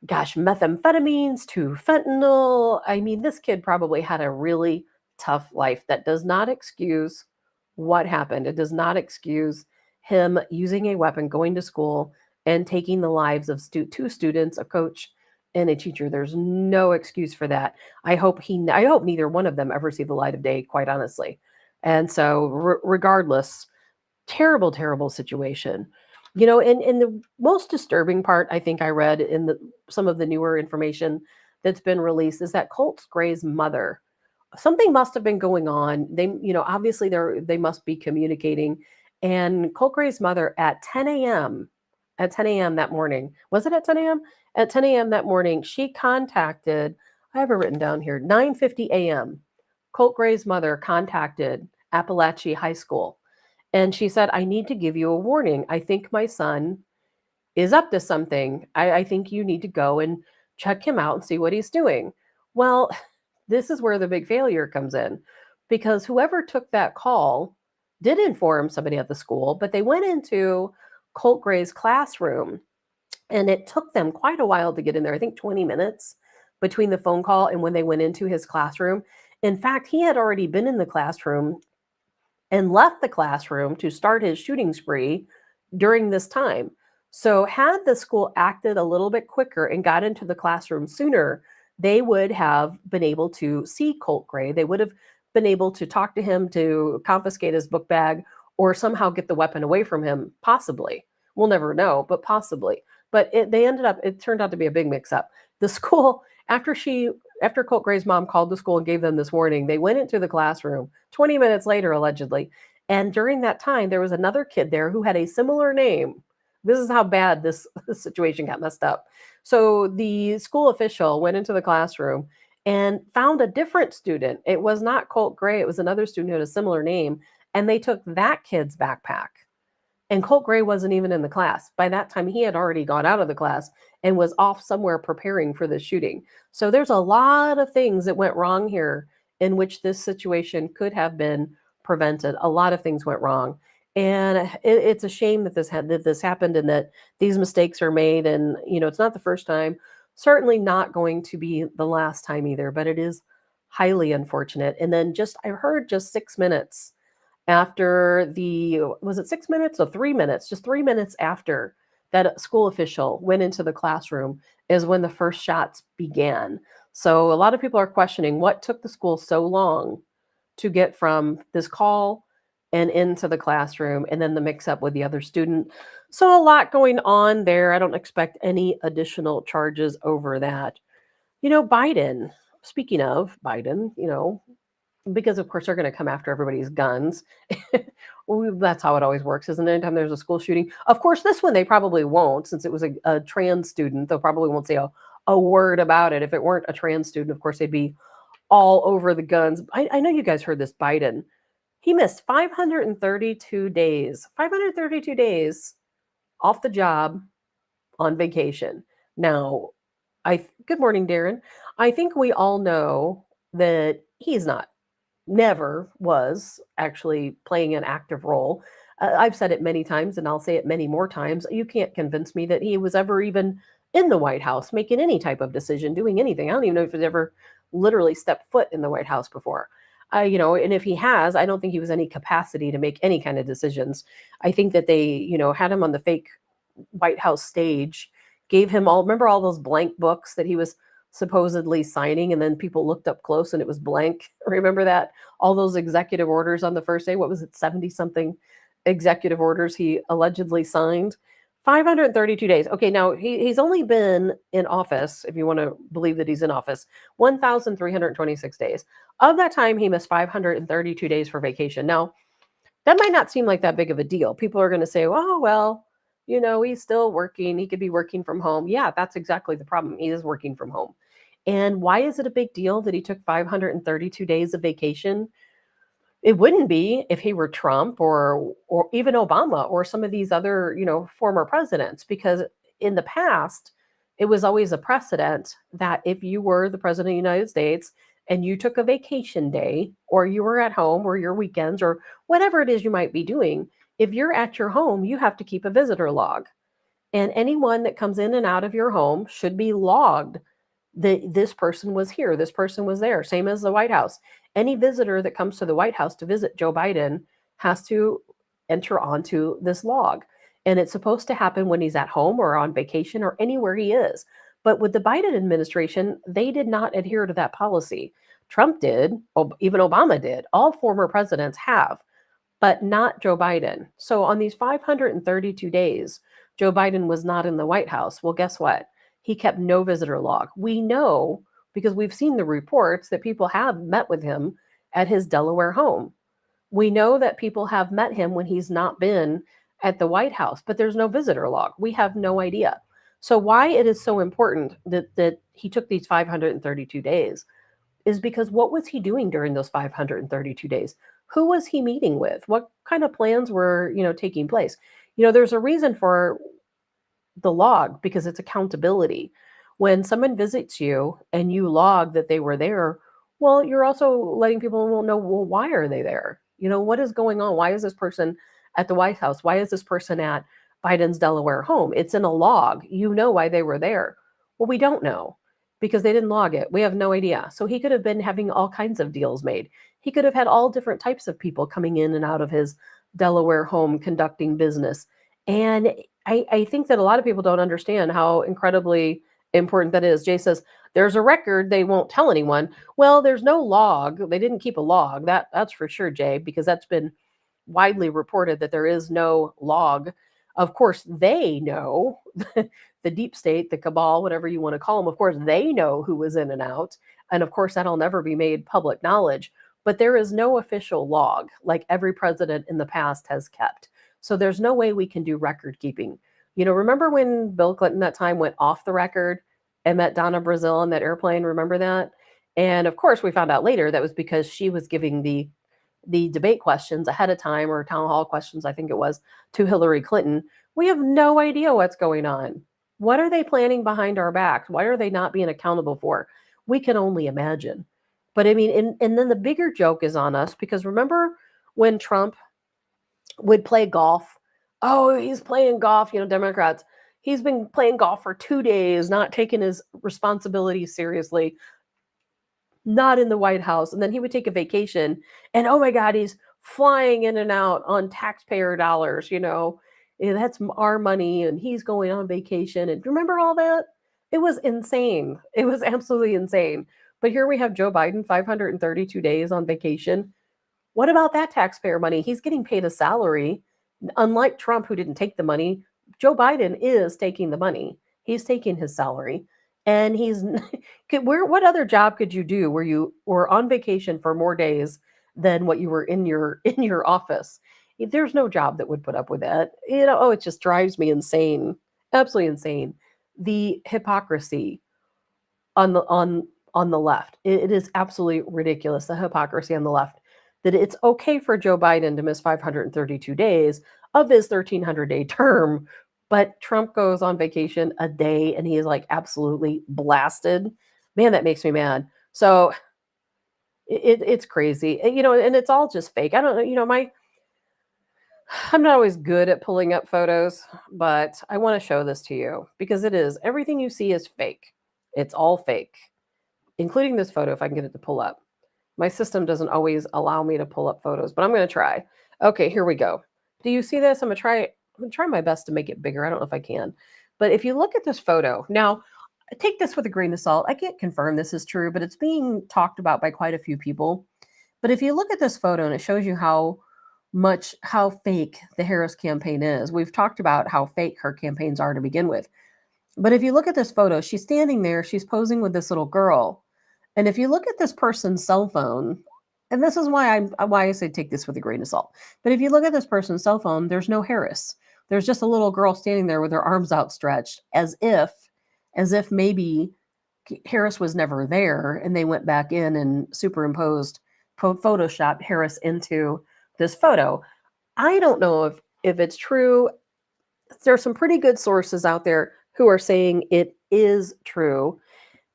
methamphetamines to fentanyl. I mean, this kid probably had a really tough life. That does not excuse what happened. It does not excuse him using a weapon, going to school, and taking the lives of 2 students, a coach and a teacher. There's no excuse for that. I hope neither one of them ever see the light of day, quite honestly. And so regardless, terrible, terrible situation. And the most disturbing part I think I read in some of the newer information that's been released is that Colt Gray's mother, something must have been going on. Obviously they must be communicating. And Colt Gray's mother at 10 a.m. at 10 a.m. that morning, was it at 10 a.m.? At 10 a.m. that morning, she contacted, I have it written down here, 9:50 a.m. Colt Gray's mother contacted Appalachia High School, and she said, I need to give you a warning. I think my son is up to something. I think you need to go and check him out and see what he's doing. Well, this is where the big failure comes in, because whoever took that call did inform somebody at the school, but they went into Colt Gray's classroom, and it took them quite a while to get in there. I think 20 minutes between the phone call and when they went into his classroom. In fact, he had already been in the classroom and left the classroom to start his shooting spree during this time. So, had the school acted a little bit quicker and got into the classroom sooner, they would have been able to see Colt Gray. They would have been able to talk to him to confiscate his book bag or somehow get the weapon away from him, possibly. We'll never know, but possibly. But it turned out to be a big mix up. The school, after Colt Gray's mom called the school and gave them this warning, they went into the classroom 20 minutes later, allegedly. And during that time, there was another kid there who had a similar name. This is how bad this situation got messed up. So the school official went into the classroom and found a different student. It was not Colt Gray, it was another student who had a similar name. And they took that kid's backpack. And Colt Gray wasn't even in the class. By that time, he had already gone out of the class and was off somewhere preparing for the shooting. So there's a lot of things that went wrong here in which this situation could have been prevented. A lot of things went wrong. And it's a shame that this happened and that these mistakes are made. And, it's not the first time, certainly not going to be the last time either, but it is highly unfortunate. And then I heard just 6 minutes after was it 6 minutes or 3 minutes? Just 3 minutes after that school official went into the classroom is when the first shots began. So a lot of people are questioning what took the school so long to get from this call and into the classroom and then the mix up with the other student. So a lot going on there. I don't expect any additional charges over that. Biden, speaking of Biden, because of course they're going to come after everybody's guns. That's how it always works, isn't it? Anytime there's a school shooting. Of course, this one they probably won't, since it was a trans student. They probably won't say a word about it. If it weren't a trans student, of course, they'd be all over the guns. I know you guys heard this. Biden, he missed 532 days. 532 days off the job on vacation. Now, good morning, Darren. I think we all know that he's never was actually playing an active role. I've said it many times, and I'll say it many more times. You can't convince me that he was ever even in the White House making any type of decision, doing anything. I don't even know if he's ever literally stepped foot in the White House before. And if he has, I don't think he was any capacity to make any kind of decisions. I think that they, had him on the fake White House stage, gave him remember all those blank books that he was supposedly signing, and then people looked up close and it was blank. Remember that? All those executive orders on the first day, what was it, 70 something executive orders he allegedly signed? 532 days. Okay, now he's only been in office, if you want to believe that he's in office, 1,326 days. Of that time, he missed 532 days for vacation. Now, that might not seem like that big of a deal. People are going to say, oh, well, he's still working. He could be working from home. Yeah, that's exactly the problem. He is working from home. And why is it a big deal that he took 532 days of vacation? It wouldn't be if he were Trump or even Obama or some of these other, former presidents, because in the past, it was always a precedent that if you were the president of the United States and you took a vacation day, or you were at home, or your weekends, or whatever it is you might be doing, if you're at your home, you have to keep a visitor log. And anyone that comes in and out of your home should be logged. This person was here, this person was there, same as the White House. Any visitor that comes to the White House to visit Joe Biden has to enter onto this log. And it's supposed to happen when he's at home or on vacation or anywhere he is. But with the Biden administration, they did not adhere to that policy. Trump did, even Obama did. All former presidents have. but not Joe Biden. So on these 532 days, Joe Biden was not in the White House. Well, guess what? He kept no visitor log. We know because we've seen the reports that people have met with him at his Delaware home. We know that people have met him when he's not been at the White House, but there's no visitor log. We have no idea. So why it is so important that he took these 532 days is because what was he doing during those 532 days? Who was he meeting with? What kind of plans were, taking place? There's a reason for the log because it's accountability. When someone visits you and you log that they were there, well, you're also letting people know, well, why are they there? What is going on? Why is this person at the White House? Why is this person at Biden's Delaware home? It's in a log. You know why they were there. Well, we don't know because they didn't log it. We have no idea. So he could have been having all kinds of deals made. He could have had all different types of people coming in and out of his Delaware home conducting business. And I think that a lot of people don't understand how incredibly important that is. Jay says, there's a record, they won't tell anyone. Well, there's no log. They didn't keep a log. That's for sure, Jay, because that's been widely reported that there is no log. Of course, they know, the deep state, the cabal, whatever you want to call them, of course, they know who was in and out. And of course, that'll never be made public knowledge. But there is no official log like every president in the past has kept. So there's no way we can do record keeping. Remember when Bill Clinton that time went off the record and met Donna Brazile on that airplane? Remember that? And of course, we found out later that was because she was giving the debate questions ahead of time, or town hall questions, I think it was, to Hillary Clinton. We have no idea what's going on. What are they planning behind our backs? Why are they not being accountable for? We can only imagine. But I mean, and then the bigger joke is on us, because remember when Trump would play golf? Oh, he's playing golf, Democrats. He's been playing golf for 2 days, not taking his responsibilities seriously, not in the White House. And then he would take a vacation and, oh my God, he's flying in and out on taxpayer dollars, that's our money, and he's going on vacation. And remember all that? It was insane. It was absolutely insane. But here we have Joe Biden, 532 days on vacation. What about that taxpayer money? He's getting paid a salary. Unlike Trump, who didn't take the money, Joe Biden is taking the money. He's taking his salary. And what other job could you do where you were on vacation for more days than what you were in your office? There's no job that would put up with that. It just drives me insane. Absolutely insane. The hypocrisy on the left. It is absolutely ridiculous, the hypocrisy on the left, that it's okay for Joe Biden to miss 532 days of his 1,300-day term, but Trump goes on vacation a day and he is like absolutely blasted. Man, that makes me mad. So it's crazy, and it's all just fake. I don't know, I'm not always good at pulling up photos, but I want to show this to you because it is, everything you see is fake. It's all fake, including this photo, if I can get it to pull up. My system doesn't always allow me to pull up photos, but I'm going to try. Okay, here we go. Do you see this? I'm going to try my best to make it bigger. I don't know if I can. But if you look at this photo, now take this with a grain of salt. I can't confirm this is true, but it's being talked about by quite a few people. But if you look at this photo, and it shows you how fake the Harris campaign is. We've talked about how fake her campaigns are to begin with. But if you look at this photo, she's standing there, she's posing with this little girl. And if you look at this person's cell phone, and this is why I say take this with a grain of salt. But if you look at this person's cell phone, there's no Harris. There's just a little girl standing there with her arms outstretched, as if maybe Harris was never there and they went back in and superimposed, photoshopped Harris into this photo. I don't know if it's true. There's some pretty good sources out there who are saying it is true,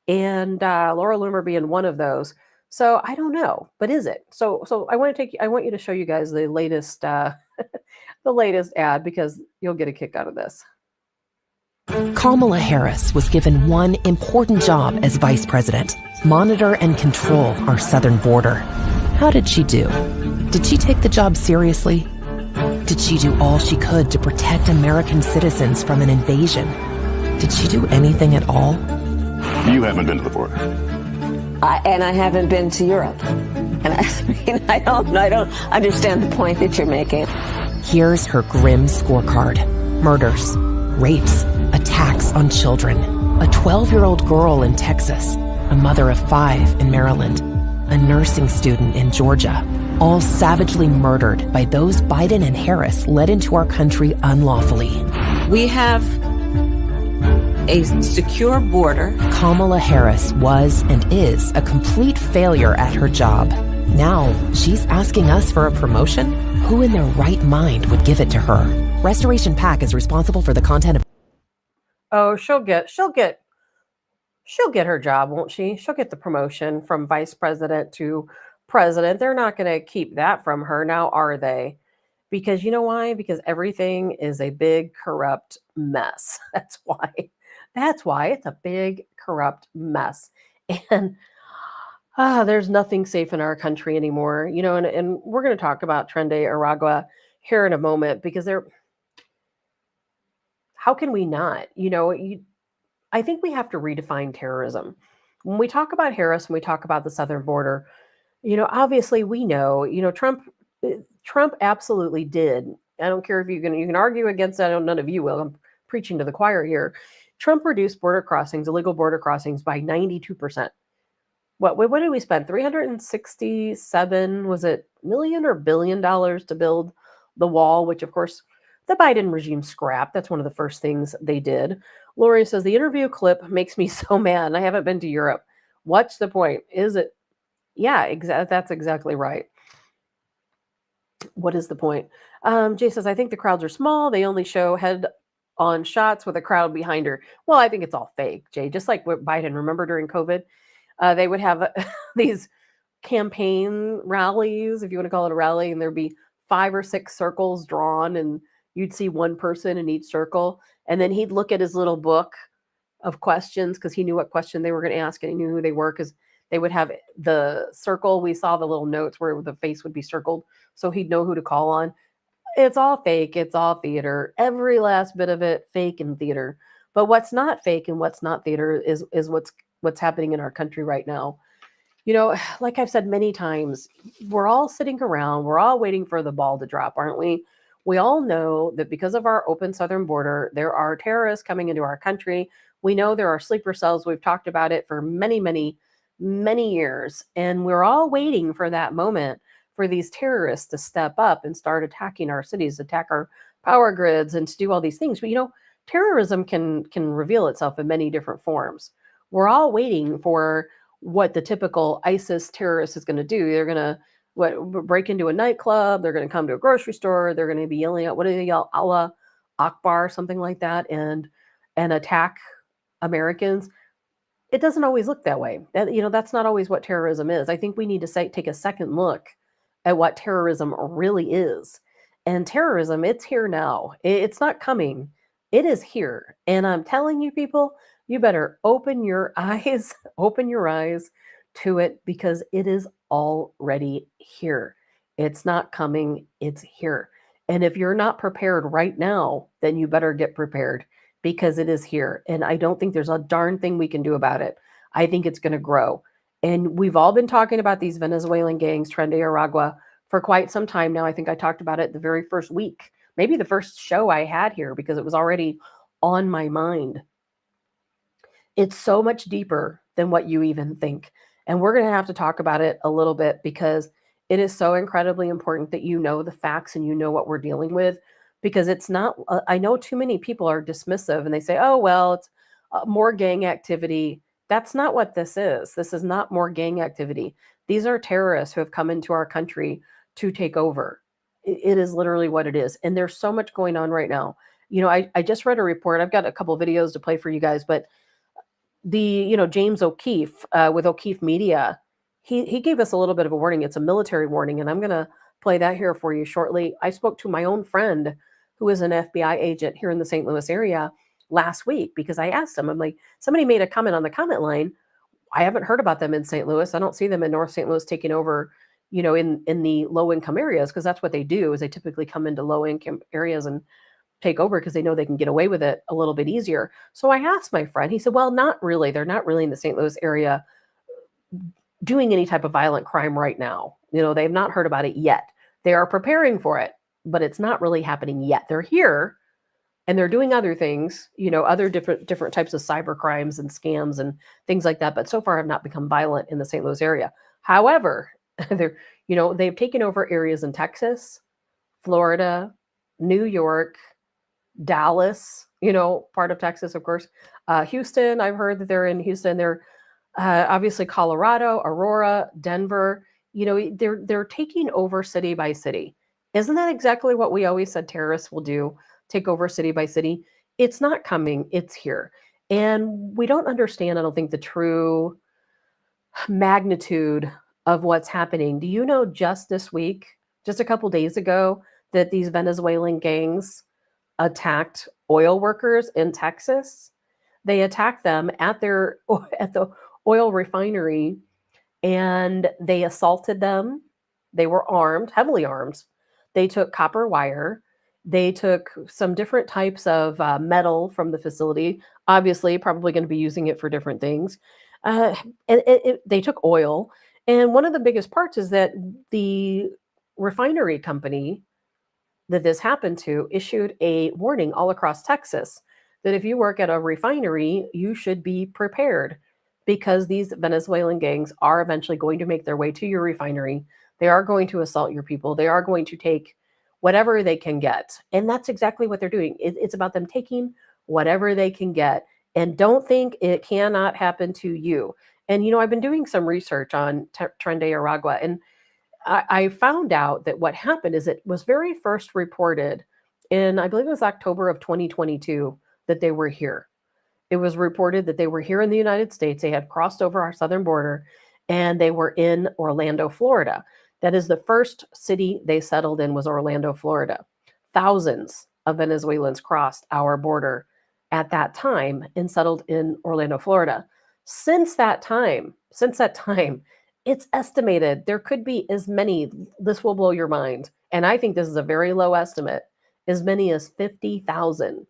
and Laura Loomer being one of those. So I don't know, but is it? So I want you to show you guys the latest the latest ad, because you'll get a kick out of this. Kamala Harris was given one important job as vice president: monitor and control our southern border. How did she do? Did she take the job seriously? Did she do all she could to protect American citizens from an invasion? Did she do anything at all? You haven't been to the border. And I haven't been to Europe. And I don't understand the point that you're making. Here's her grim scorecard. Murders, rapes, attacks on children. A 12-year-old girl in Texas. A mother of 5 in Maryland. A nursing student in Georgia. All savagely murdered by those Biden and Harris led into our country unlawfully. We have a secure border. Kamala Harris was and is a complete failure at her job. Now, she's asking us for a promotion? Who in their right mind would give it to her? Restoration PAC is responsible for the content of... Oh, she'll get her job, won't she? She'll get the promotion from vice president to president. They're not going to keep that from her now, are they? Because you know why? Because everything is a big corrupt mess. That's why. That's why it's a big corrupt mess. And there's nothing safe in our country anymore. And we're going to talk about Trende Aragua here in a moment, because how can we not? I think we have to redefine terrorism. When we talk about Harris, when we talk about the southern border, obviously we know, Trump absolutely did. I don't care if you can argue against that. I know none of you will. I'm preaching to the choir here. Trump reduced border crossings, illegal border crossings, by 92%. What did we spend? 367, was it million or $1 billion to build the wall, which of course the Biden regime scrapped. That's one of the first things they did. Lori says, the interview clip makes me so mad. I haven't been to Europe. What's the point? Is it? Yeah, that's exactly right. What is the point? Jay says, I think the crowds are small. They only show head-on shots with a crowd behind her. Well, I think it's all fake, Jay. Just like what Biden, remember during COVID? They would have these campaign rallies, if you want to call it a rally, and there'd be 5 or 6 circles drawn, and you'd see one person in each circle. And then he'd look at his little book of questions, because he knew what question they were going to ask, and he knew who they were, because they would have the circle. We saw the little notes where the face would be circled, so he'd know who to call on. It's all fake. It's all theater. Every last bit of it, fake and theater. But what's not fake and what's not theater is what's happening in our country right now. Like I've said many times, we're all sitting around, we're all waiting for the ball to drop, aren't we? We all know that because of our open southern border, there are terrorists coming into our country. We know there are sleeper cells. We've talked about it for many, many, many years. And we're all waiting for that moment for these terrorists to step up and start attacking our cities, attack our power grids, and to do all these things. But terrorism can reveal itself in many different forms. We're all waiting for what the typical ISIS terrorist is going to do. They're going to break into a nightclub. They're going to come to a grocery store. They're going to be yelling out, what do they yell? Allah Akbar, something like that, and attack Americans. It doesn't always look that way. That's not always what terrorism is. I think we need to take a second look at what terrorism really is. And terrorism, it's here now. It's not coming. It is here. And I'm telling you, people, you better open your eyes to it, because it is already here. It's not coming. It's here. And if you're not prepared right now, then you better get prepared, because it is here. And I don't think there's a darn thing we can do about it. I think it's going to grow. And we've all been talking about these Venezuelan gangs, Trende Aragua, for quite some time now. I think I talked about it the very first week, maybe the first show I had here, because it was already on my mind. It's so much deeper than what you even think. And we're going to have to talk about it a little bit, because it is so incredibly important that you know the facts and you know what we're dealing with, because it's not, I know too many people are dismissive and they say, oh, well, it's more gang activity. That's not what this is. This is not more gang activity. These are terrorists who have come into our country to take over. It is literally what it is. And there's so much going on right now. I just read a report. I've got a couple of videos to play for you guys, but James O'Keefe with O'Keefe Media, he gave us a little bit of a warning. It's a military warning, and I'm going to play that here for you shortly. I spoke to my own friend who is an FBI agent here in the St. Louis area last week, because I asked him, I'm like, somebody made a comment on the comment line. I haven't heard about them in St. Louis. I don't see them in North St. Louis taking over, in the low income areas, because that's what they do, is they typically come into low income areas and take over, because they know they can get away with it a little bit easier. So I asked my friend, he said, well, not really. They're not really in the St. Louis area. doing any type of violent crime right now. They've not heard about it yet. They are preparing for it, but it's not really happening yet. They're here and they're doing other things, other different types of cyber crimes and scams and things like that, but so far have not become violent in the St. Louis area. However, they've taken over areas in Texas, Florida, New York, Dallas, part of Texas, of course. Houston, I've heard that they're in Houston. They're obviously Colorado, Aurora, Denver. They're taking over city by city. Isn't that exactly what we always said terrorists will do? Take over city by city. It's not coming. It's here. And we don't understand, I don't think, the true magnitude of what's happening. Do you know just this week, just a couple days ago, that these Venezuelan gangs attacked oil workers in Texas? They attacked them at the oil refinery and they assaulted them. They were armed, heavily armed. They took copper wire. They took some different types of metal from the facility, obviously, probably going to be using it for different things. And they took oil. And one of the biggest parts is that the refinery company that this happened to issued a warning all across Texas that if you work at a refinery, you should be prepared because these Venezuelan gangs are eventually going to make their way to your refinery. They are going to assault your people. They are going to take whatever they can get. And that's exactly what they're doing. It's about them taking whatever they can get. And don't think it cannot happen to you. And, I've been doing some research on Tren de Aragua, and I found out that what happened is it was very first reported in, I believe it was October of 2022, that they were here. It was reported that they were here in the United States. They had crossed over our southern border and they were in Orlando, Florida. That is the first city they settled in, was Orlando, Florida. Thousands of Venezuelans crossed our border at that time and settled in Orlando, Florida. Since that time, it's estimated there could be as many, this will blow your mind, and I think this is a very low estimate, as many as 50,000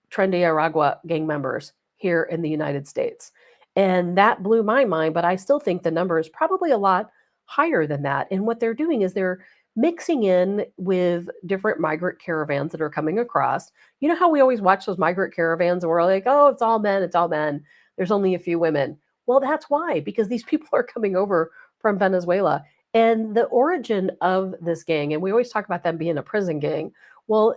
Tren de Aragua gang members here in the United States. And that blew my mind, but I still think the number is probably a lot higher than that. And what they're doing is they're mixing in with different migrant caravans that are coming across. You know how we always watch those migrant caravans and we're like, oh, it's all men, it's all men. There's only a few women. Well, that's why, because these people are coming over from Venezuela. And the origin of this gang, and we always talk about them being a prison gang. Well,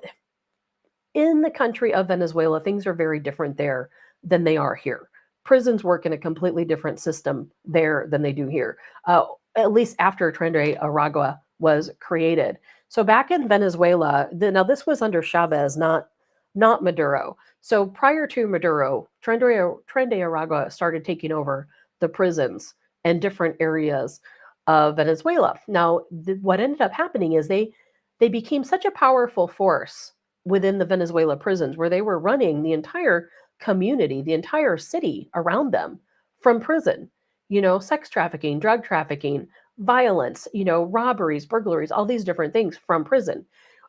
in the country of Venezuela, things are very different there than they are here. Prisons work in a completely different system there than they do here, at least after Tren de Aragua was created. So back in Venezuela, now this was under Chavez, not Maduro. So prior to Maduro, Tren de Aragua started taking over the prisons and different areas of Venezuela. Now, what ended up happening is they became such a powerful force within the Venezuela prisons where they were running the entire community, the entire city around them from prison, sex trafficking, drug trafficking, violence, robberies, burglaries, all these different things from prison.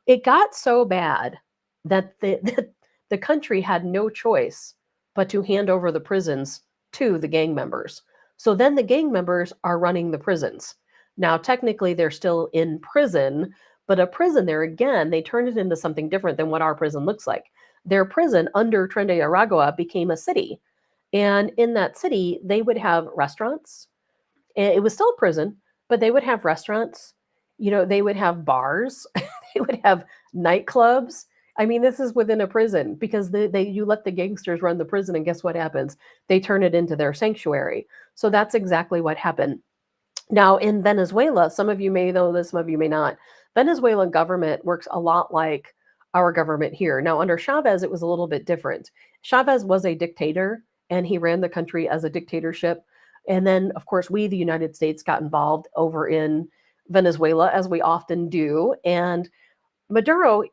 It got so bad that the country had no choice but to hand over the prisons to the gang members. So then the gang members are running the prisons. Now, technically, they're still in prison, but a prison there, again, they turned it into something different than what our prison looks like. Their prison under Tren de Aragua became a city. And in that city, they would have restaurants. It was still a prison, but they would have restaurants. They would have bars. They would have nightclubs. I mean, this is within a prison because you let the gangsters run the prison, and guess what happens? They turn it into their sanctuary. So that's exactly what happened. Now, in Venezuela, some of you may know this, some of you may not. Venezuelan government works a lot like our government here. Now, under Chavez, it was a little bit different. Chavez was a dictator, and he ran the country as a dictatorship. And then, of course, we, the United States, got involved over in Venezuela, as we often do. And Maduro,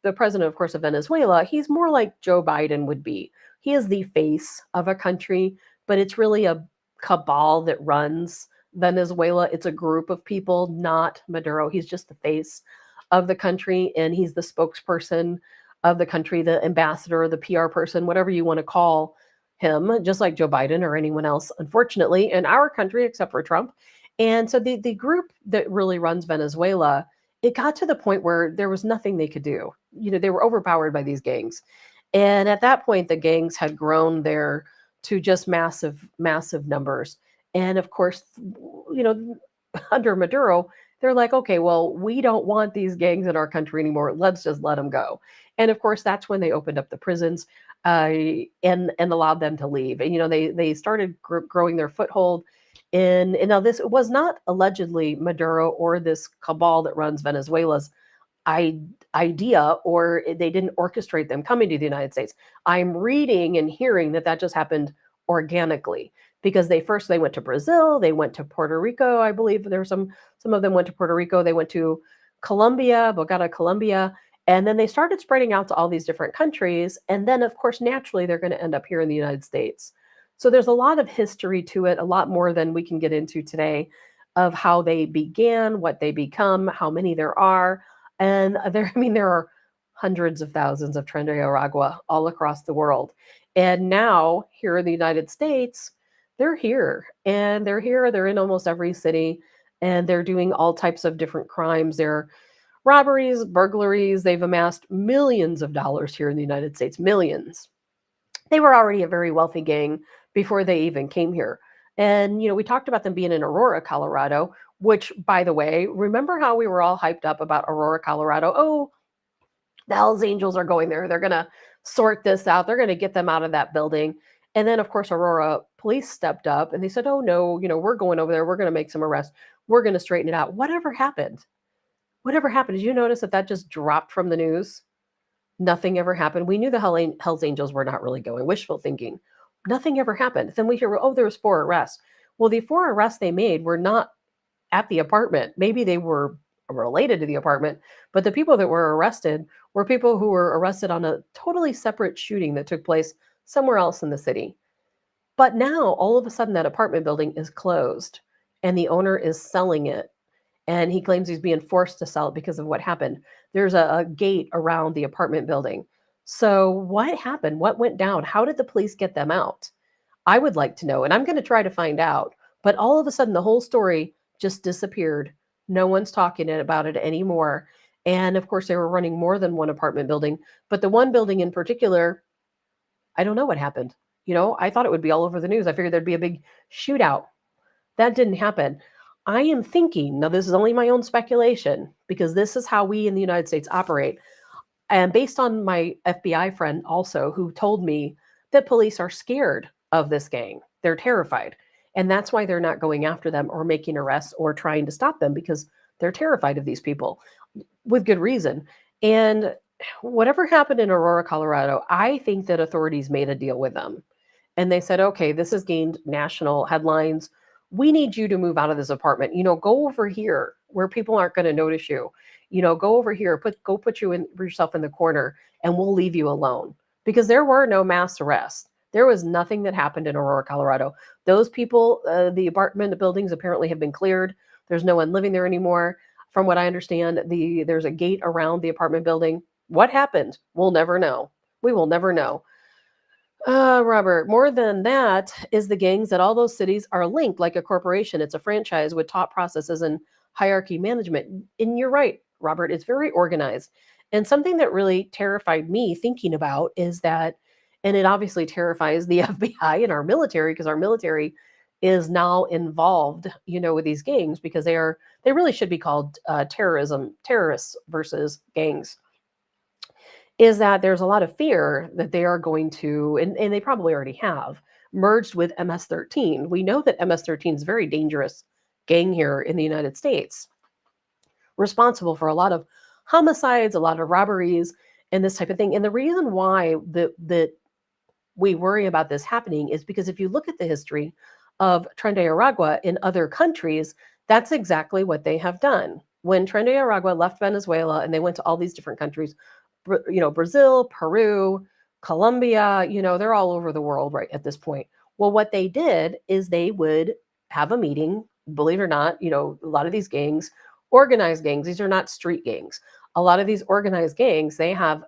the president, of course, of Venezuela, he's more like Joe Biden would be. He is the face of a country, but it's really a cabal that runs Venezuela. It's a group of people, not Maduro. He's just the face of the country, and he's the spokesperson of the country, the ambassador, the PR person, whatever you want to call him, just like Joe Biden or anyone else, unfortunately, in our country, except for Trump. And so the group that really runs Venezuela, it got to the point where there was nothing they could do. They were overpowered by these gangs. And at that point, the gangs had grown there to just massive, massive numbers. And of course, you know, under Maduro, they're like, okay, well, we don't want these gangs in our country anymore. Let's just let them go. And of course, that's when they opened up the prisons and allowed them to leave. And they started growing their foothold in. And now this was not allegedly Maduro or this cabal that runs Venezuela's idea, or they didn't orchestrate them coming to the United States. I'm reading and hearing that just happened organically because they went to Brazil, they went to Puerto Rico, I believe there were some of them went to Puerto Rico, they went to Colombia, Bogota, Colombia, and then they started spreading out to all these different countries, and then of course naturally they're going to end up here in the United States. So there's a lot of history to it, a lot more than we can get into today of how they began, what they become, how many there are. And there are hundreds of thousands of Tren de Aragua all across the world. And now here in the United States, they're here and they're in almost every city and they're doing all types of different crimes. They're robberies, burglaries. They've amassed millions of dollars here in the United States, millions. They were already a very wealthy gang before they even came here. And, we talked about them being in Aurora, Colorado, which, by the way, remember how we were all hyped up about Aurora, Colorado? Oh, the Hells Angels are going there. They're going to sort this out. They're going to get them out of that building. And then, of course, Aurora police stepped up and they said, oh, no, we're going over there. We're going to make some arrests. We're going to straighten it out. Whatever happened? Whatever happened? Did you notice that just dropped from the news? Nothing ever happened. We knew the Hells Angels were not really going. Wishful thinking. Nothing ever happened. Then we hear, oh, there was 4 arrests. Well, the 4 arrests they made were not at the apartment. Maybe they were related to the apartment, but the people that were arrested were people who were arrested on a totally separate shooting that took place somewhere else in the city. But now, all of a sudden, that apartment building is closed and the owner is selling it. And he claims he's being forced to sell it because of what happened. There's a gate around the apartment building. So what happened? What went down? How did the police get them out? I would like to know, and I'm going to try to find out. But all of a sudden, the whole story just disappeared. No one's talking about it anymore. And of course, they were running more than one apartment building. But the one building in particular, I don't know what happened. I thought it would be all over the news. I figured there'd be a big shootout. That didn't happen. I am thinking, now this is only my own speculation, because this is how we in the United States operate. And based on my FBI friend also, who told me that police are scared of this gang. They're terrified. And that's why they're not going after them or making arrests or trying to stop them, because they're terrified of these people with good reason. And whatever happened in Aurora, Colorado, I think that authorities made a deal with them. And they said, okay, this has gained national headlines. We need you to move out of this apartment. Go over here where people aren't going to notice you. Go over here, put yourself in the corner, and we'll leave you alone. Because there were no mass arrests. There was nothing that happened in Aurora, Colorado. Those people, the apartment buildings apparently have been cleared. There's no one living there anymore. From what I understand, there's a gate around the apartment building. What happened? We'll never know. We will never know. Robert, more than that is the gangs that all those cities are linked like a corporation. It's a franchise with top processes and hierarchy management. And you're right, Robert, it's very organized. And something that really terrified me thinking about is that, and it obviously terrifies the FBI and our military, because our military is now involved, with these gangs, because they really should be called terrorists versus gangs. Is that there's a lot of fear that they are going to, and they probably already have, merged with MS-13. We know that MS-13 is a very dangerous gang here in the United States, responsible for a lot of homicides, a lot of robberies, and this type of thing. And the reason why that we worry about this happening is because if you look at the history of Tren de Aragua in other countries, that's exactly what they have done. When Tren de Aragua left Venezuela and they went to all these different countries, Brazil, Peru, Colombia, they're all over the world right at this point. Well, what they did is they would have a meeting, believe it or not, a lot of these gangs, organized gangs, these are not street gangs. A lot of these organized gangs, they have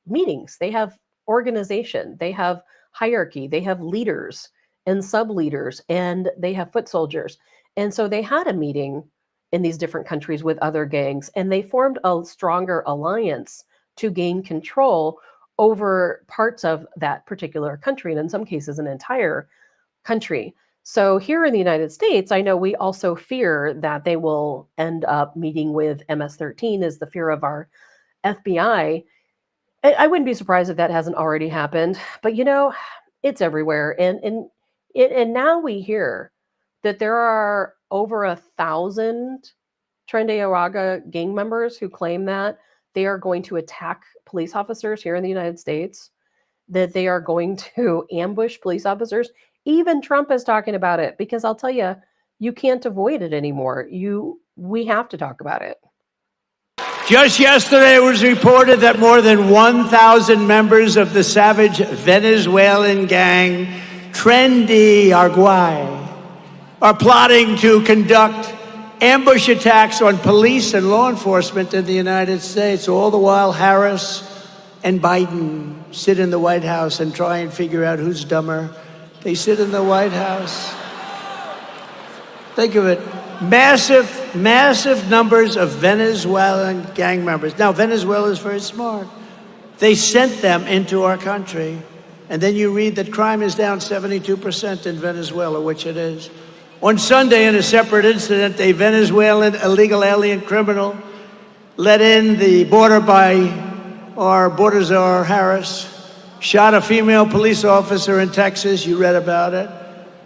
meetings, they have organization, they have hierarchy. They have leaders and sub-leaders, and they have foot soldiers. And so they had a meeting in these different countries with other gangs, and they formed a stronger alliance to gain control over parts of that particular country, and in some cases, an entire country. So here in the United States, I know we also fear that they will end up meeting with MS-13 as the fear of our FBI. I wouldn't be surprised if that hasn't already happened, but it's everywhere. And now we hear that there are over 1,000 Tren de Aragua gang members who claim that they are going to attack police officers here in the United States, that they are going to ambush police officers. Even Trump is talking about it, because I'll tell you, you can't avoid it anymore. We have to talk about it. Just yesterday, it was reported that more than 1,000 members of the savage Venezuelan gang Tren de Aragua are plotting to conduct ambush attacks on police and law enforcement in the United States. All the while, Harris and Biden sit in the White House and try and figure out who's dumber. They sit in the White House. Think of it. Massive numbers of Venezuelan gang members. Now, Venezuela is very smart. They sent them into our country. And then you read that crime is down 72% in Venezuela, which it is. On Sunday, in a separate incident, a Venezuelan illegal alien criminal let in the border by our border czar, Harris, shot a female police officer in Texas. You read about it.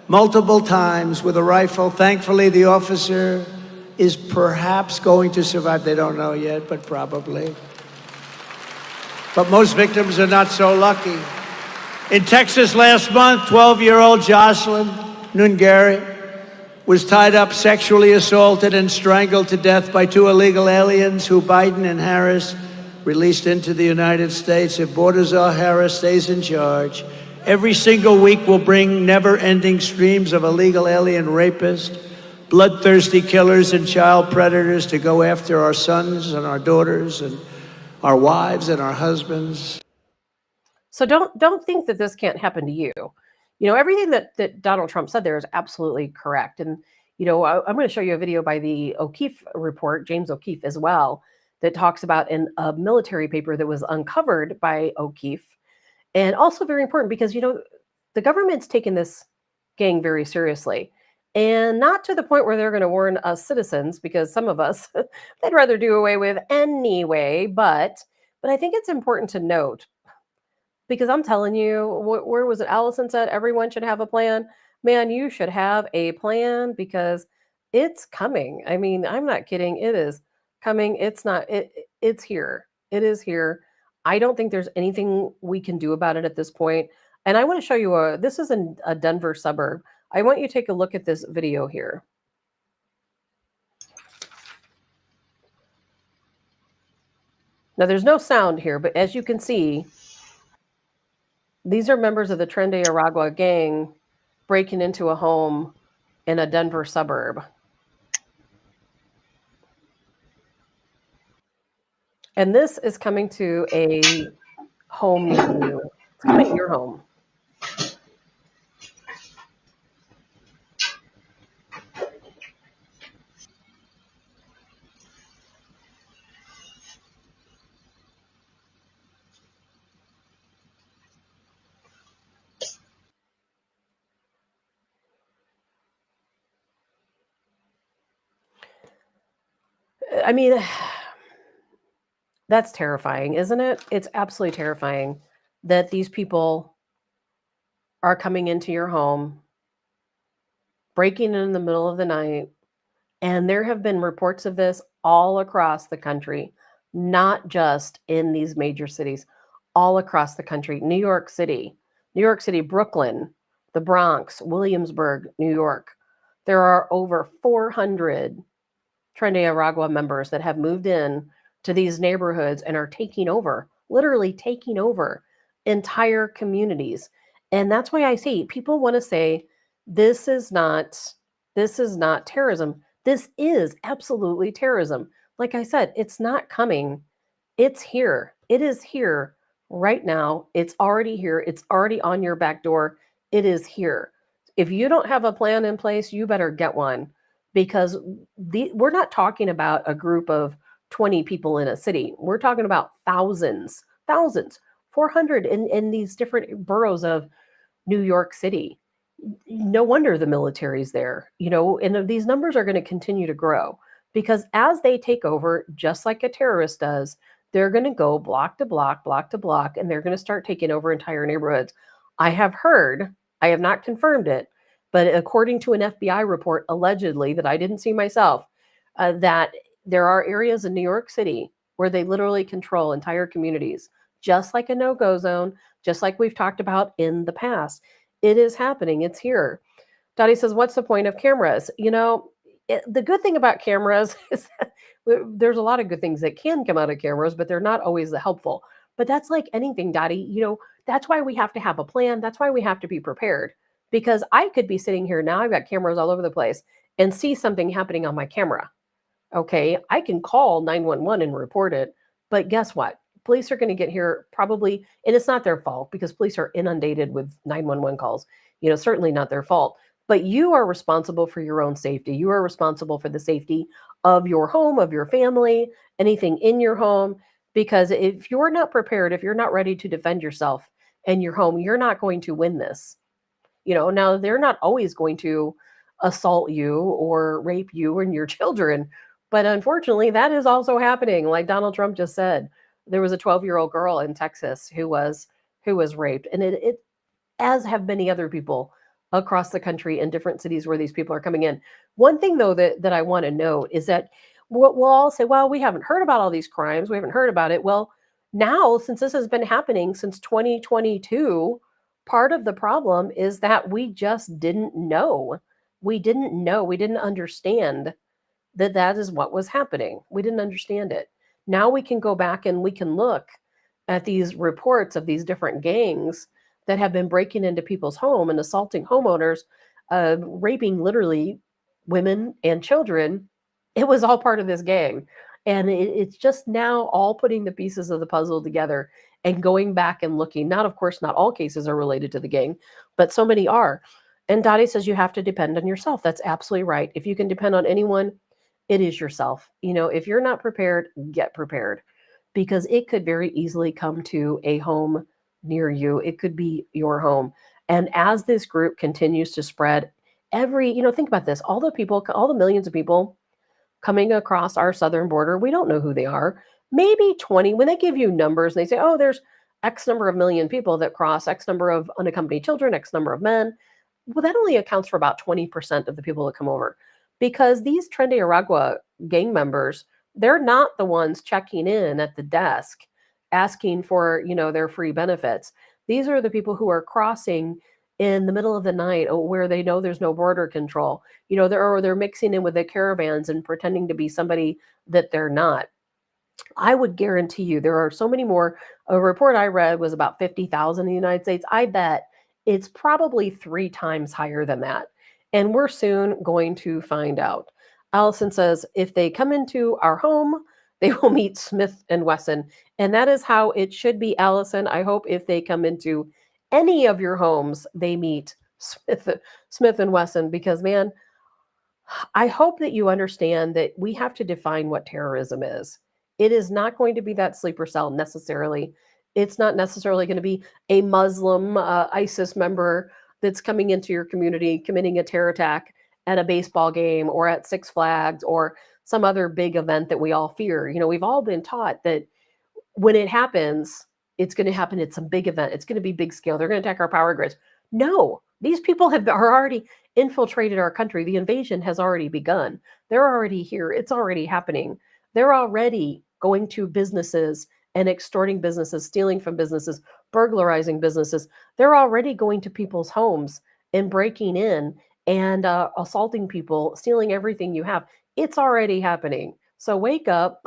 Multiple times with a rifle. Thankfully, the officer is perhaps going to survive. They don't know yet, but probably. But most victims are not so lucky. In Texas last month, 12-year-old Jocelyn Nungari was tied up, sexually assaulted, and strangled to death by two illegal aliens who Biden and Harris released into the United States. If Border Czar Harris stays in charge, every single week will bring never-ending streams of illegal alien rapists, bloodthirsty killers, and child predators to go after our sons and our daughters and our wives and our husbands. So don't think that this can't happen to you. Everything that Donald Trump said there is absolutely correct. And, I'm going to show you a video by the O'Keefe report, James O'Keefe as well, that talks about a military paper that was uncovered by O'Keefe. And also very important because, the government's taken this gang very seriously, and not to the point where they're going to warn us citizens, because some of us, they'd rather do away with anyway. But I think it's important to note, because I'm telling you, where was it? Allison said everyone should have a plan. Man, you should have a plan, because it's coming. I mean, I'm not kidding. It is coming. It's here. It is here. I don't think there's anything we can do about it at this point. And I want to show you this is in a Denver suburb. I want you to take a look at this video here. Now, there's no sound here, but as you can see, these are members of the Tren de Aragua gang breaking into a home in a Denver suburb. And this is coming to a home near you. It's coming to your home. I mean, that's terrifying, isn't it? It's absolutely terrifying that these people are coming into your home, breaking in the middle of the night. And there have been reports of this all across the country, not just in these major cities, all across the country. New York City, Brooklyn, the Bronx, Williamsburg, New York. There are over 400 Tren de Aragua members that have moved in to these neighborhoods and are taking over, literally taking over entire communities. And that's why I say people want to say this is not terrorism. This is absolutely terrorism. Like I said, it's not coming. It's here. It is here right now. It's already here. It's already on your back door. It is here. If you don't have a plan in place, you better get one because we're not talking about a group of 20 people in a city. We're talking about thousands, thousands, 400 in these different boroughs of New York City. No wonder the military's there, and these numbers are going to continue to grow because as they take over, just like a terrorist does, they're going to go block to block, block to block, and they're going to start taking over entire neighborhoods. I have heard, I have not confirmed it, but according to an FBI report, allegedly, that I didn't see myself, that there are areas in New York City where they literally control entire communities, just like a no go zone, just like we've talked about in the past. It is happening. It's here. Dottie says, what's the point of cameras? The good thing about cameras is that there's a lot of good things that can come out of cameras, but they're not always helpful. But that's like anything, Dottie. That's why we have to have a plan. That's why we have to be prepared. Because I could be sitting here now, I've got cameras all over the place, and see something happening on my camera. Okay, I can call 911 and report it, but guess what? Police are going to get here probably, and it's not their fault because police are inundated with 911 calls. Certainly not their fault, but you are responsible for your own safety. You are responsible for the safety of your home, of your family, anything in your home, because if you're not prepared, if you're not ready to defend yourself and your home, you're not going to win this. Now they're not always going to assault you or rape you and your children, but unfortunately, that is also happening. Like Donald Trump just said, there was a 12-year-old girl in Texas who was raped, and it as have many other people across the country in different cities where these people are coming in. One thing though that I want to note is that we'll all say, well, we haven't heard about all these crimes, we haven't heard about it. Well, now since this has been happening since 2022, part of the problem is that we just didn't know. We didn't know. We didn't understand that is what was happening. We didn't understand it. Now we can go back and we can look at these reports of these different gangs that have been breaking into people's home and assaulting homeowners, raping literally women and children. It was all part of this gang. And it's just now all putting the pieces of the puzzle together and going back and looking. Not, of course, not all cases are related to the gang, but so many are. And Dottie says you have to depend on yourself. That's absolutely right. If you can depend on anyone, it is yourself. If you're not prepared, get prepared because it could very easily come to a home near you. It could be your home. And as this group continues to spread, think about this, all the millions of people coming across our southern border, we don't know who they are. Maybe 20, when they give you numbers and they say, oh, there's X number of million people that cross, X number of unaccompanied children, X number of men. Well, that only accounts for about 20% of the people that come over. Because these Tren de Aragua gang members, they're not the ones checking in at the desk asking for, their free benefits. These are the people who are crossing in the middle of the night where they know there's no border control. They're mixing in with the caravans and pretending to be somebody that they're not. I would guarantee you there are so many more. A report I read was about 50,000 in the United States. I bet it's probably 3 times higher than that. And we're soon going to find out. Allison says, if they come into our home, they will meet Smith and Wesson. And that is how it should be, Allison. I hope if they come into any of your homes, they meet Smith and Wesson, because man, I hope that you understand that we have to define what terrorism is. It is not going to be that sleeper cell necessarily. It's not necessarily going to be a Muslim ISIS member that's coming into your community, committing a terror attack at a baseball game or at Six Flags or some other big event that we all fear. We've all been taught that when it happens, it's going to happen at some big event. It's going to be big scale. They're going to attack our power grids. No, these people are already infiltrated our country. The invasion has already begun. They're already here. It's already happening. They're already going to businesses and extorting businesses, stealing from businesses, burglarizing businesses. They're already going to people's homes and breaking in and assaulting people, stealing everything you have. It's already happening. So wake up,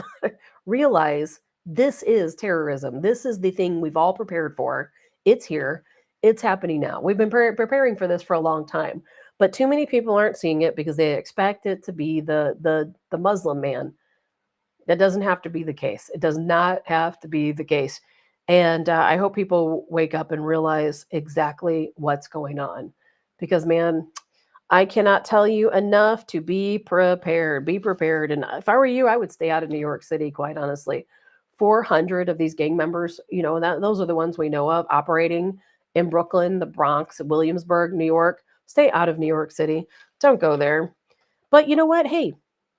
realize this is terrorism. This is the thing we've all prepared for. It's here. It's happening now. We've been preparing for this for a long time, but too many people aren't seeing it because they expect it to be the Muslim man. That doesn't have to be the case. It does not have to be the case. And I hope people wake up and realize exactly what's going on. Because, man, I cannot tell you enough to be prepared. Be prepared. And if I were you, I would stay out of New York City, quite honestly. 400 of these gang members, those are the ones we know of operating in Brooklyn, the Bronx, Williamsburg, New York. Stay out of New York City. Don't go there. But you know what? Hey,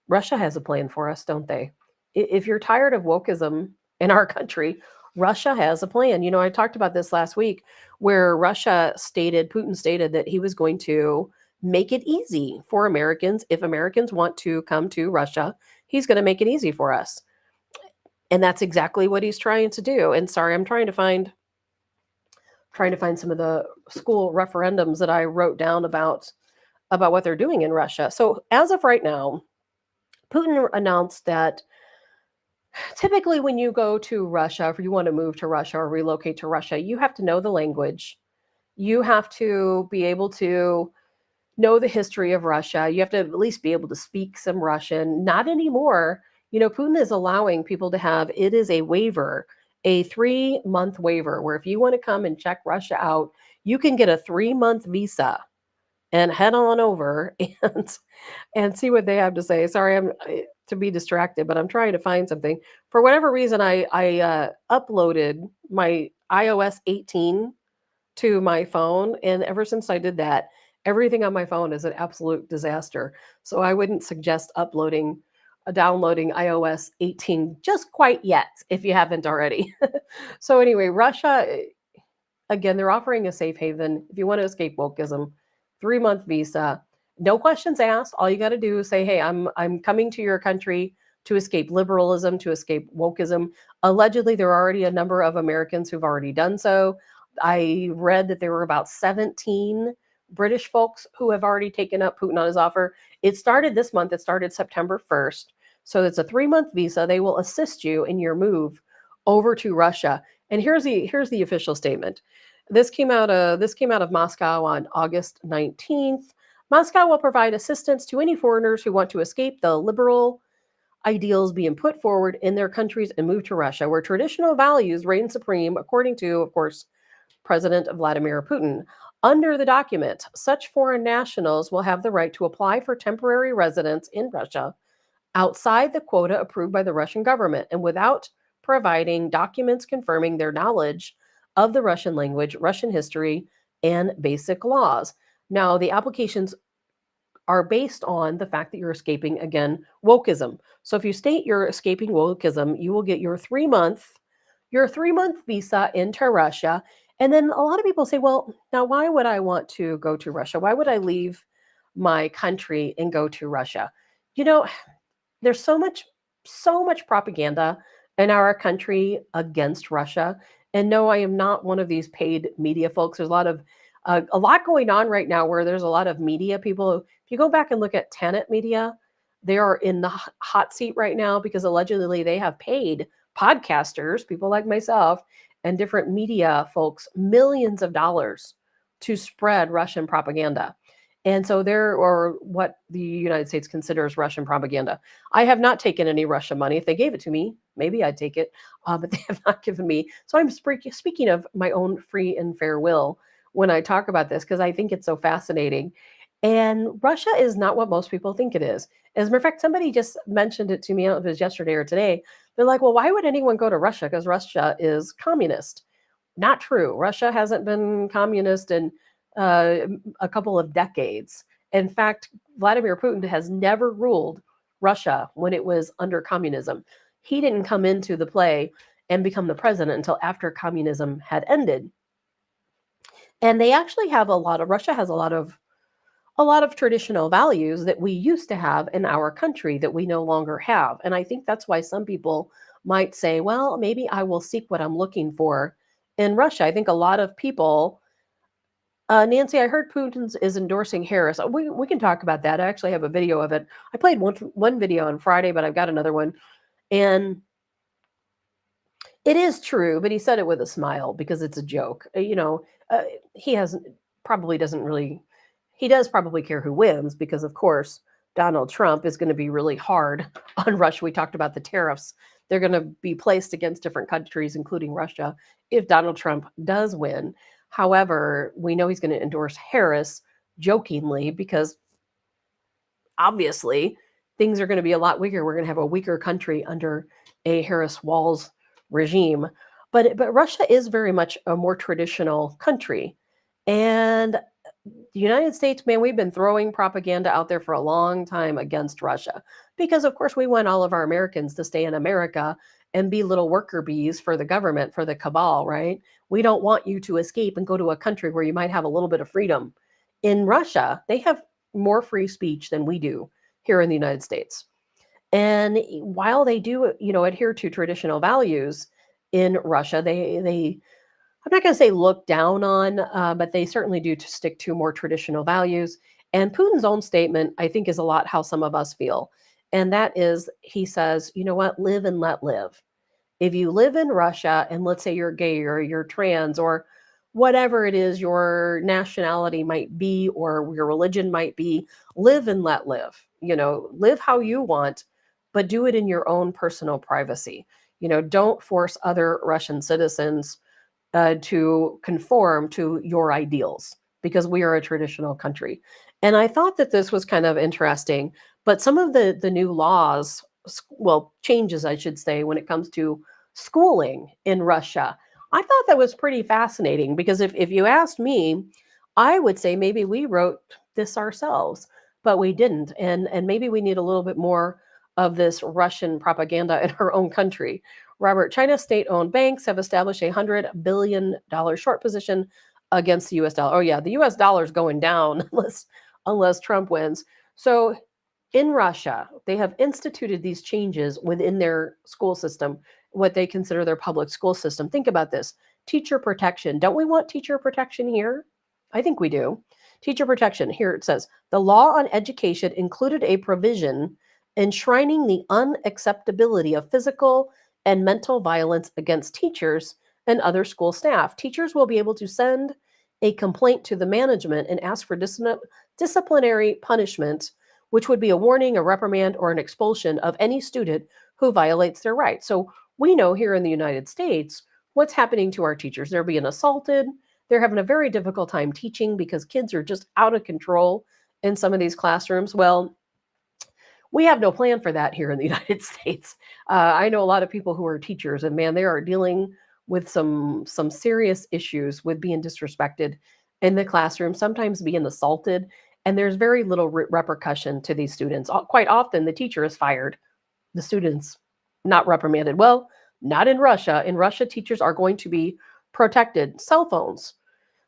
Russia has a plan for us, don't they? If you're tired of wokeism in our country, Russia has a plan. I talked about this last week where Putin stated that he was going to make it easy for Americans. If Americans want to come to Russia, he's going to make it easy for us. And that's exactly what he's trying to do. And sorry, I'm trying to find some of the school referendums that I wrote down about what they're doing in Russia. So as of right now, Putin announced that typically when you go to Russia, if you want to move to Russia or relocate to Russia, you have to know the language. You have to be able to know the history of Russia. You have to at least be able to speak some Russian. Not anymore. Putin is allowing people to have, it is a waiver, a 3-month waiver, where if you want to come and check Russia out, you can get a 3-month visa and head on over and see what they have to say. Sorry, I'm to be distracted, but I'm trying to find something. For whatever reason, I uploaded my iOS 18 to my phone, and ever since I did that, everything on my phone is an absolute disaster. So I wouldn't suggest downloading iOS 18 just quite yet if you haven't already. So anyway, Russia, again, they're offering a safe haven if you want to escape wokeism. 3-month visa, no questions asked. All you got to do is say, "Hey, I'm coming to your country to escape liberalism, to escape wokeism." Allegedly, there are already a number of Americans who've already done so. I read that there were about 17 British folks who have already taken up Putin on his offer. It started this month. It started September 1st. So it's a 3-month visa. They will assist you in your move over to Russia. And here's the official statement. This came out of Moscow on August 19th. Moscow will provide assistance to any foreigners who want to escape the liberal ideals being put forward in their countries and move to Russia, where traditional values reign supreme, according to, of course, President Vladimir Putin. Under the document, such foreign nationals will have the right to apply for temporary residence in Russia outside the quota approved by the Russian government and without providing documents confirming their knowledge of the Russian language, Russian history, and basic laws. Now, the applications are based on the fact that you're escaping, again, wokeism. So if you state you're escaping wokeism, you will get your 3-month visa into Russia. And then a lot of people say, well, now why would I want to go to Russia? Why would I leave my country and go to Russia? There's so much propaganda in our country against Russia. And no, I am not one of these paid media folks. There's a lot going on right now where there's a lot of media people. If you go back and look at Tenet Media, they are in the hot seat right now because allegedly they have paid podcasters, people like myself, and different media folks millions of dollars to spread Russian propaganda. And so or what the United States considers Russian propaganda. I have not taken any Russian money. If they gave it to me, maybe I'd take it, but they have not given me. So I'm speaking of my own free and fair will when I talk about this, because I think it's so fascinating. And Russia is not what most people think it is. As a matter of fact, somebody just mentioned it to me, I don't know if it was yesterday or today. They're like, well, why would anyone go to Russia? Because Russia is communist. Not true. Russia hasn't been communist in a couple of decades. In fact, Vladimir Putin has never ruled Russia when it was under communism. He didn't come into the play and become the president until after communism had ended. And they actually have Russia has a lot of traditional values that we used to have in our country that we no longer have. And I think that's why some people might say, well, maybe I will seek what I'm looking for in Russia. I think a lot of people, Nancy, I heard Putin is endorsing Harris. We can talk about that. I actually have a video of it. I played one video on Friday, but I've got another one. And it is true, but he said it with a smile because it's a joke. He does probably care who wins because, of course, Donald Trump is going to be really hard on Russia. We talked about the tariffs. They're going to be placed against different countries, including Russia, if Donald Trump does win. However, we know he's going to endorse Harris jokingly because obviously things are going to be a lot weaker. We're going to have a weaker country under a Harris Walz regime. But Russia is very much a more traditional country. And the United States, man, we've been throwing propaganda out there for a long time against Russia because, of course, we want all of our Americans to stay in America and be little worker bees for the government, for the cabal, right? We don't want you to escape and go to a country where you might have a little bit of freedom. In Russia, they have more free speech than we do here in the United States. And while they do, adhere to traditional values in Russia, they I'm not going to say look down on, but they certainly do to stick to more traditional values. And Putin's own statement, I think, is a lot how some of us feel. And that is, he says, you know what, live and let live. If you live in Russia and let's say you're gay or you're trans or whatever it is your nationality might be or your religion might be, live and let live. Live how you want, but do it in your own personal privacy. Don't force other Russian citizens to conform to your ideals because we are a traditional country. And I thought that this was kind of interesting, but some of the new laws, changes, I should say, when it comes to schooling in Russia, I thought that was pretty fascinating because if you asked me, I would say maybe we wrote this ourselves, but we didn't. And maybe we need a little bit more of this Russian propaganda in our own country. Robert, China's state-owned banks have established a $100 billion short position against the U.S. dollar. Oh yeah, the U.S. dollar is going down unless Trump wins. So in Russia, they have instituted these changes within their school system, what they consider their public school system. Think about this. Teacher protection. Don't we want teacher protection here? I think we do. Teacher protection. Here it says, the law on education included a provision enshrining the unacceptability of physical and mental violence against teachers and other school staff. Teachers will be able to send a complaint to the management and ask for disciplinary punishment, which would be a warning, a reprimand, or an expulsion of any student who violates their rights. So we know here in the United States what's happening to our teachers. They're being assaulted. They're having a very difficult time teaching because kids are just out of control in some of these classrooms. Well, we have no plan for that here in the United States. I know a lot of people who are teachers, and man, they are dealing with some serious issues with being disrespected in the classroom, sometimes being assaulted, and there's very little repercussion to these students. Quite often, the teacher is fired, the students not reprimanded. Well, not in Russia. In Russia, teachers are going to be protected. Cell phones.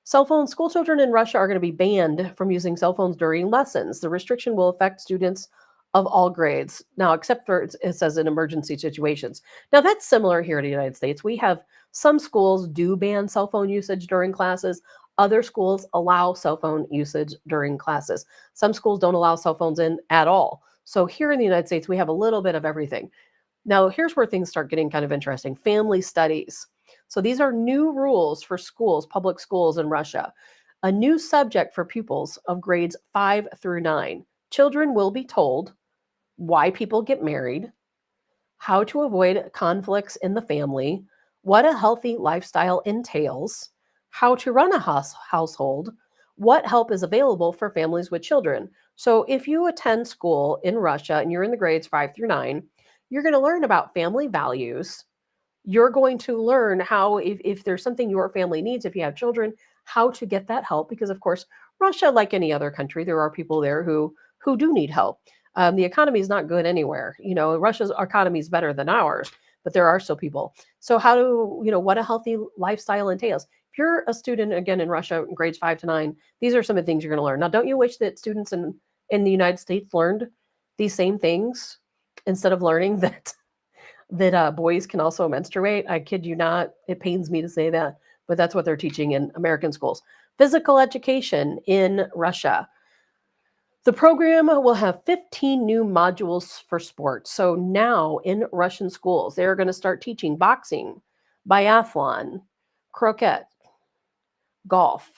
School children in Russia are going to be banned from using cell phones during lessons. The restriction will affect students of all grades. Now, except for, it says in emergency situations. Now, that's similar here in the United States. We have some schools do ban cell phone usage during classes. Other schools allow cell phone usage during classes. Some schools don't allow cell phones in at all. So here in the United States, we have a little bit of everything. Now, here's where things start getting kind of interesting. Family studies. So these are new rules for schools, public schools in Russia. A new subject for pupils of grades 5 through 9. Children will be told why people get married, how to avoid conflicts in the family, what a healthy lifestyle entails, how to run a household, what help is available for families with children. So if you attend school in Russia and you're in the grades 5 through 9, you're going to learn about family values. You're going to learn how, if there's something your family needs, if you have children, how to get that help. Because of course, Russia, like any other country, there are people there who do need help. The economy is not good anywhere. Russia's economy is better than ours, but there are still people. So what a healthy lifestyle entails. If you're a student, again, in Russia, grades 5 to 9, these are some of the things you're going to learn. Now, don't you wish that students in the United States learned these same things instead of learning that boys can also menstruate? I kid you not. It pains me to say that, but that's what they're teaching in American schools. Physical education in Russia. The program will have 15 new modules for sports. So now in Russian schools, they're going to start teaching boxing, biathlon, croquet, golf,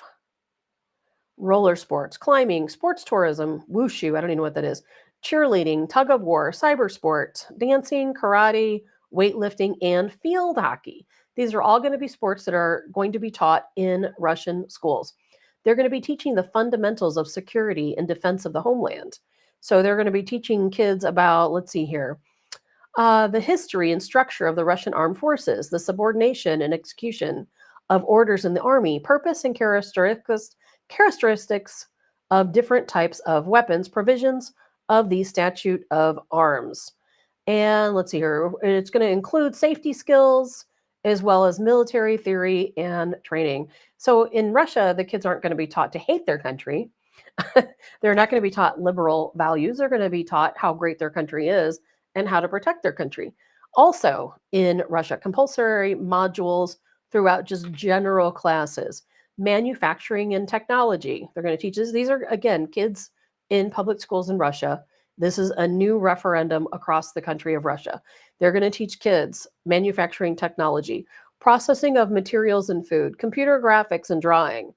roller sports, climbing, sports tourism, wushu, I don't even know what that is, cheerleading, tug of war, cyber sport, dancing, karate, weightlifting, and field hockey. These are all going to be sports that are going to be taught in Russian schools. They're going to be teaching the fundamentals of security and defense of the homeland. So they're going to be teaching kids about, let's see here, the history and structure of the Russian armed forces, the subordination and execution of orders in the army, purpose and characteristics of different types of weapons, provisions of the statute of arms. And let's see here, it's going to include safety skills as well as military theory and training. So in Russia, the kids aren't going to be taught to hate their country. They're not going to be taught liberal values. They're going to be taught how great their country is and how to protect their country. Also, in Russia, compulsory modules throughout just general classes, manufacturing and technology. They're going to teach us. These are, again, kids in public schools in Russia. This is a new referendum across the country of Russia. They're going to teach kids manufacturing technology, processing of materials and food, computer graphics and drawing.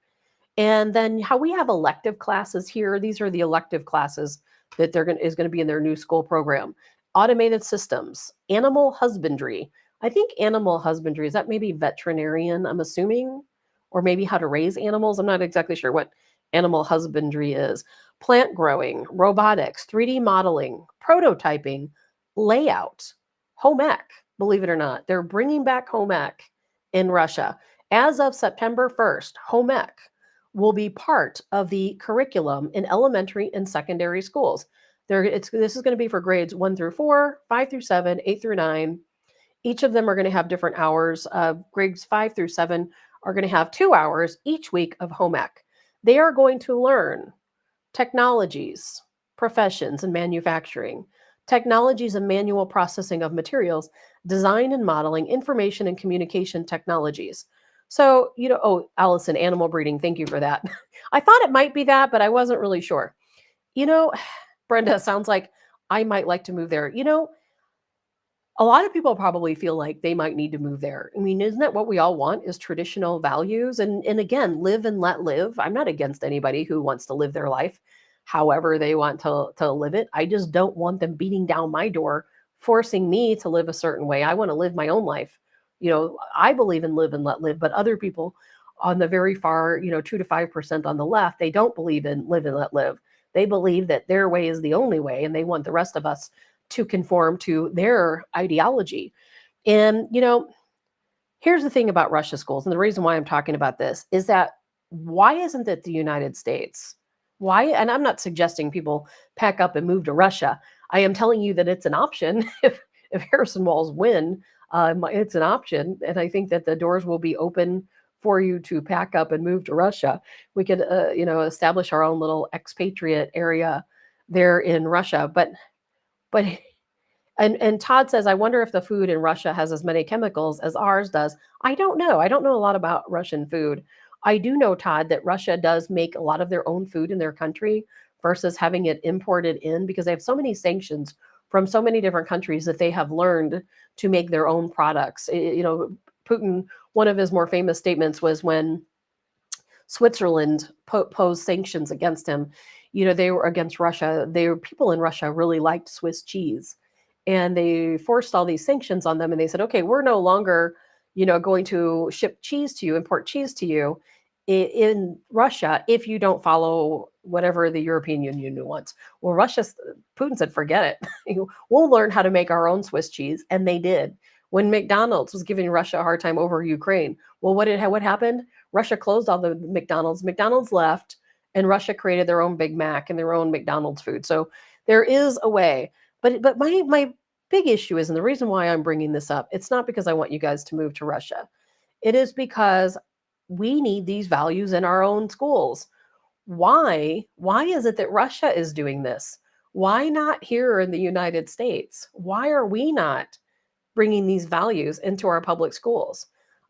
And then how we have elective classes here, these are the elective classes that is going to be in their new school program. Automated systems, animal husbandry. I think animal husbandry, is that maybe veterinarian, I'm assuming? Or maybe how to raise animals? I'm not exactly sure what animal husbandry is. Plant growing, robotics, 3D modeling, prototyping, layout, home ec, believe it or not. They're bringing back home ec in Russia. As of September 1st, home ec will be part of the curriculum in elementary and secondary schools. This is going to be for grades 1 through 4, 5 through 7, 8 through 9. Each of them are going to have different hours. Grades 5 through 7 are going to have 2 hours each week of home ec. They are going to learn technologies, professions, and manufacturing, technologies and manual processing of materials, design and modeling, information and communication technologies. So, Allison, animal breeding, thank you for that. I thought it might be that, but I wasn't really sure. Brenda, sounds like I might like to move there. A lot of people probably feel like they might need to move there. I mean, isn't that what we all want, is traditional values? And again, live and let live. I'm not against anybody who wants to live their life however they want to live it. I just don't want them beating down my door, forcing me to live a certain way. I want to live my own life. I believe in live and let live, but other people on the very far, 2 to 5% on the left, they don't believe in live and let live. They believe that their way is the only way, and they want the rest of us to conform to their ideology. And, here's the thing about Russia schools, and the reason why I'm talking about this is that why isn't it the United States? Why? And I'm not suggesting people pack up and move to Russia. I am telling you that it's an option. If Harrison Walz win, it's an option. And I think that the doors will be open for you to pack up and move to Russia. We could, establish our own little expatriate area there in Russia. But and Todd says, I wonder if the food in Russia has as many chemicals as ours does. I don't know. I don't know a lot about Russian food. I do know, Todd, that Russia does make a lot of their own food in their country versus having it imported in, because they have so many sanctions from so many different countries that they have learned to make their own products. Putin, one of his more famous statements was when Switzerland posed sanctions against him. They were against Russia. People in Russia really liked Swiss cheese, and they forced all these sanctions on them. And they said, okay, we're no longer, going to ship cheese to you, import cheese to you in Russia if you don't follow whatever the European Union wants. Well, Putin said, forget it. We'll learn how to make our own Swiss cheese. And they did. When McDonald's was giving Russia a hard time over Ukraine, well, what happened? Russia closed all the McDonald's. McDonald's left, and Russia created their own Big Mac and their own McDonald's food. So there is a way. But my big issue is, and the reason why I'm bringing this up, it's not because I want you guys to move to Russia. It is because we need these values in our own schools. Why is it that Russia is doing this? Why not here in the United States? Why are we not bringing these values into our public schools?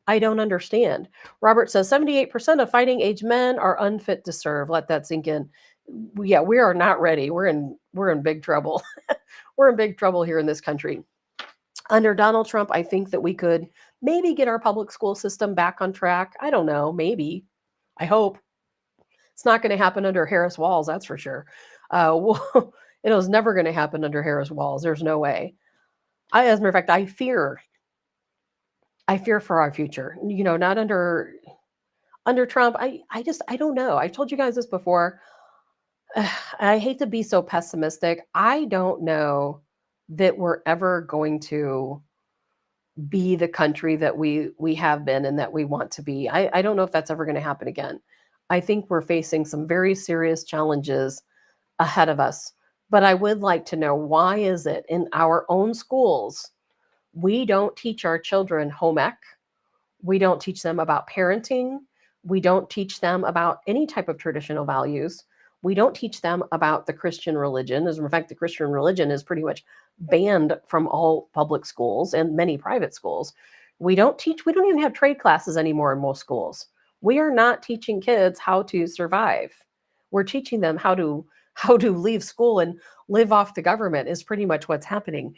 I don't understand. Robert says 78% of fighting age men are unfit to serve. Let that sink in. Yeah, we are not ready. We're in big trouble. We're in big trouble here in this country. Under Donald Trump, I think that we could maybe get our public school system back on track. I don't know, maybe. I hope. It's not going to happen under Harris Walz, that's for sure. It was never going to happen under Harris Walz. There's no way. As a matter of fact, I fear for our future. Not under Trump. I don't know. I've told you guys this before. I hate to be so pessimistic. I don't know that we're ever going to be the country that we have been and that we want to be. I don't know if that's ever going to happen again. I think we're facing some very serious challenges ahead of us. But I would like to know, why is it in our own schools we don't teach our children home ec? We don't teach them about parenting. We don't teach them about any type of traditional values. We don't teach them about the Christian religion. As a matter of fact, the Christian religion is pretty much banned from all public schools and many private schools. We don't even have trade classes anymore in most schools. We are not teaching kids how to survive. We're teaching them how to leave school and live off the government is pretty much what's happening.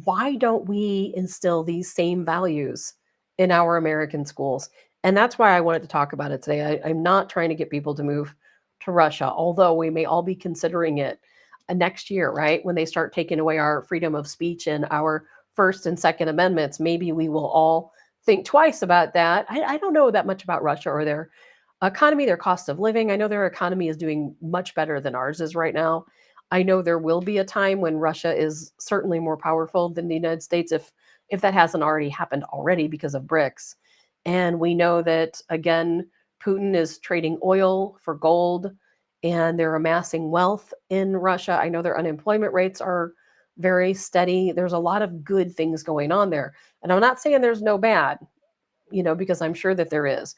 Why don't we instill these same values in our American schools? And that's why I wanted to talk about it today. I'm not trying to get people to move to Russia, although we may all be considering it next year, right? When they start taking away our freedom of speech and our First and Second Amendments, maybe we will all think twice about that. I don't know that much about Russia or their economy, their cost of living. I know their economy is doing much better than ours is right now. I know there will be a time when Russia is certainly more powerful than the United States, if that hasn't already happened already because of BRICS. And we know that, again, Putin is trading oil for gold, and they're amassing wealth in Russia. I know their unemployment rates are very steady. There's a lot of good things going on there. And I'm not saying there's no bad, because I'm sure that there is.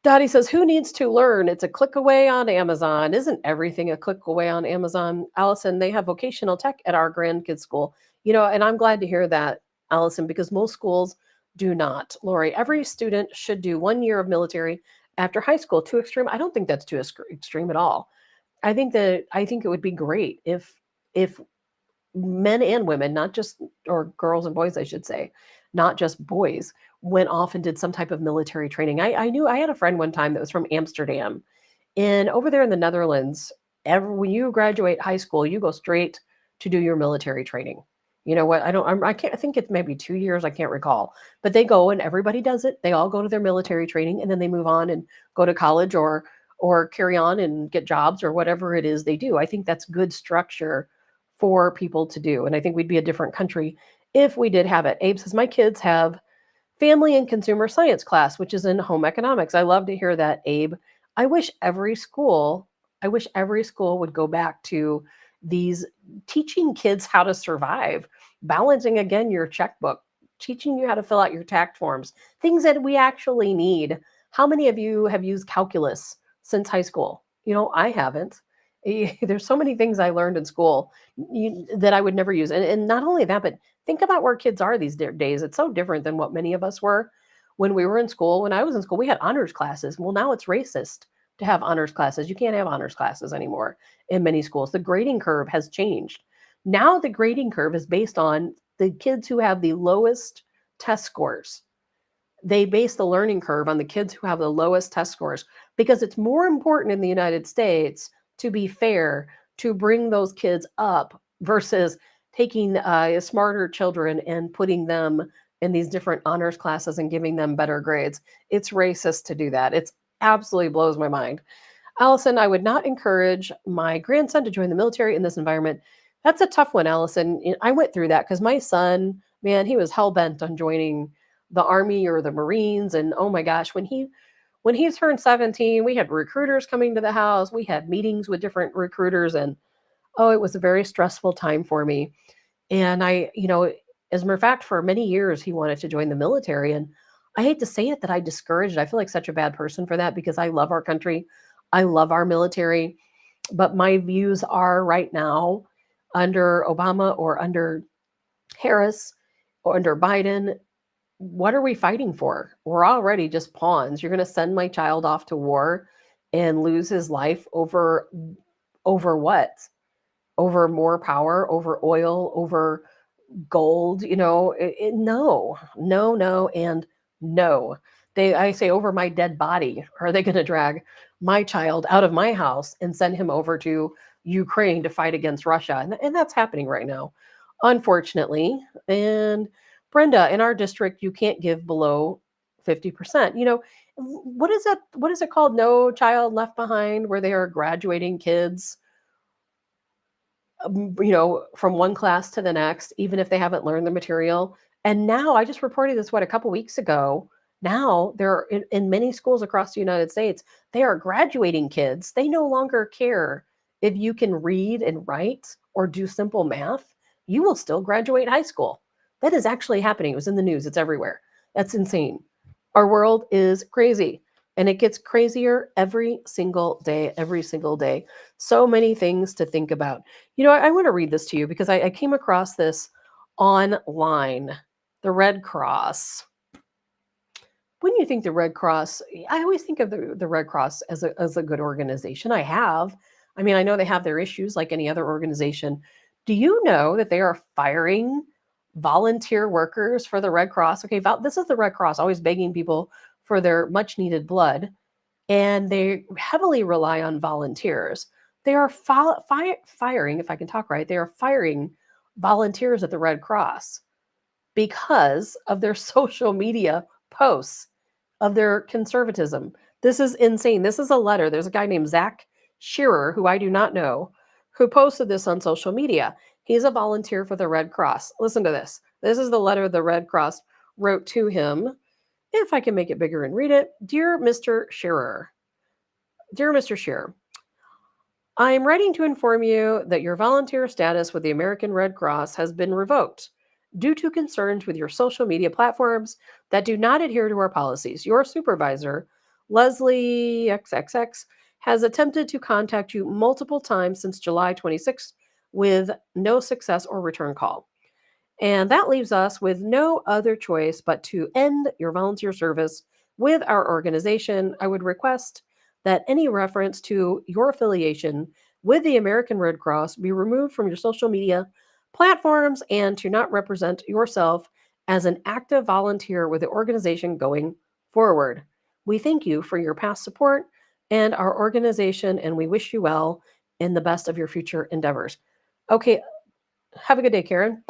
Dottie says, who needs to learn? It's a click away on Amazon. Isn't everything a click away on Amazon? Allison, they have vocational tech at our grandkids' school. And I'm glad to hear that, Allison, because most schools do not. Lori, every student should do 1 year of military after high school. Too extreme? I don't think that's too extreme at all. I think it would be great if men and women, or girls and boys, I should say, not just boys, went off and did some type of military training. I knew I had a friend one time that was from Amsterdam, and over there in the Netherlands, when you graduate high school, you go straight to do your military training. You know what? I think it's maybe 2 years. I can't recall, but they go and everybody does it. They all go to their military training and then they move on and go to college or carry on and get jobs or whatever it is they do. I think that's good structure for people to do. And I think we'd be a different country if we did have it. Abe says, my kids have family and consumer science class, which is in home economics. I love to hear that, Abe. I wish every school would go back to these teaching kids how to survive, balancing again your checkbook, teaching you how to fill out your tax forms, things that we actually need. How many of you have used calculus since high school? I haven't. There's so many things I learned in school that I would never use. And not only that, but think about where kids are these days. It's so different than what many of us were when we were in school. When I was in school, we had honors classes. Well, now it's racist to have honors classes. You can't have honors classes anymore in many schools. The grading curve has changed. Now the grading curve is based on the kids who have the lowest test scores. They base the learning curve on the kids who have the lowest test scores because it's more important in the United States to be fair, to bring those kids up versus taking smarter children and putting them in these different honors classes and giving them better grades. It's racist to do that. It absolutely blows my mind. Allison, I would not encourage my grandson to join the military in this environment. That's a tough one, Allison. I went through that because my son, man, he was hell-bent on joining the Army or the Marines. And oh my gosh, when he turned 17, we had recruiters coming to the house. We had meetings with different recruiters. And it was a very stressful time for me. And as a matter of fact, for many years, he wanted to join the military. And I hate to say it that I discouraged. I feel like such a bad person for that because I love our country. I love our military. But my views are right now under Obama or under Harris or under Biden, what are we fighting for? We're already just pawns. You're going to send my child off to war and lose his life over what? Over more power, over oil, over gold, no, and no. I say over my dead body. Are they going to drag my child out of my house and send him over to Ukraine to fight against Russia. And that's happening right now, unfortunately. And Brenda, in our district, you can't give below 50%. What is that? What is it called? No Child Left Behind, where they are graduating kids, from one class to the next, even if they haven't learned the material. And now I just reported this, a couple weeks ago. Now they're in many schools across the United States, they are graduating kids. They no longer care if you can read and write or do simple math. You will still graduate high school. That is actually happening. It was in the news. It's everywhere. That's insane. Our world is crazy, and it gets crazier every single day, every single day. So many things to think about. I want to read this to you because I came across this online. The Red Cross. When you think the Red Cross, I always think of the Red Cross as a good organization. I mean, I know they have their issues like any other organization. Do you know that they are firing volunteer workers for the Red Cross? Okay, this is the Red Cross, always begging people for their much needed blood, and they heavily rely on volunteers. They are firing, if I can talk right, they are firing volunteers at the Red Cross because of their social media posts, of their conservatism. This is insane. This is a letter. There's a guy named Zach Shearer, who I do not know, who posted this on social media. He's a volunteer for the Red Cross. Listen to this. This is the letter the Red Cross wrote to him. If I can make it bigger and read it. Dear Mr. Shearer, I am writing to inform you that your volunteer status with the American Red Cross has been revoked due to concerns with your social media platforms that do not adhere to our policies. Your supervisor, Leslie XXX, has attempted to contact you multiple times since July 26th with no success or return call. And that leaves us with no other choice but to end your volunteer service with our organization. I would request that any reference to your affiliation with the American Red Cross be removed from your social media platforms and to not represent yourself as an active volunteer with the organization going forward. We thank you for your past support and our organization, and we wish you well in the best of your future endeavors. Okay, have a good day, Karen,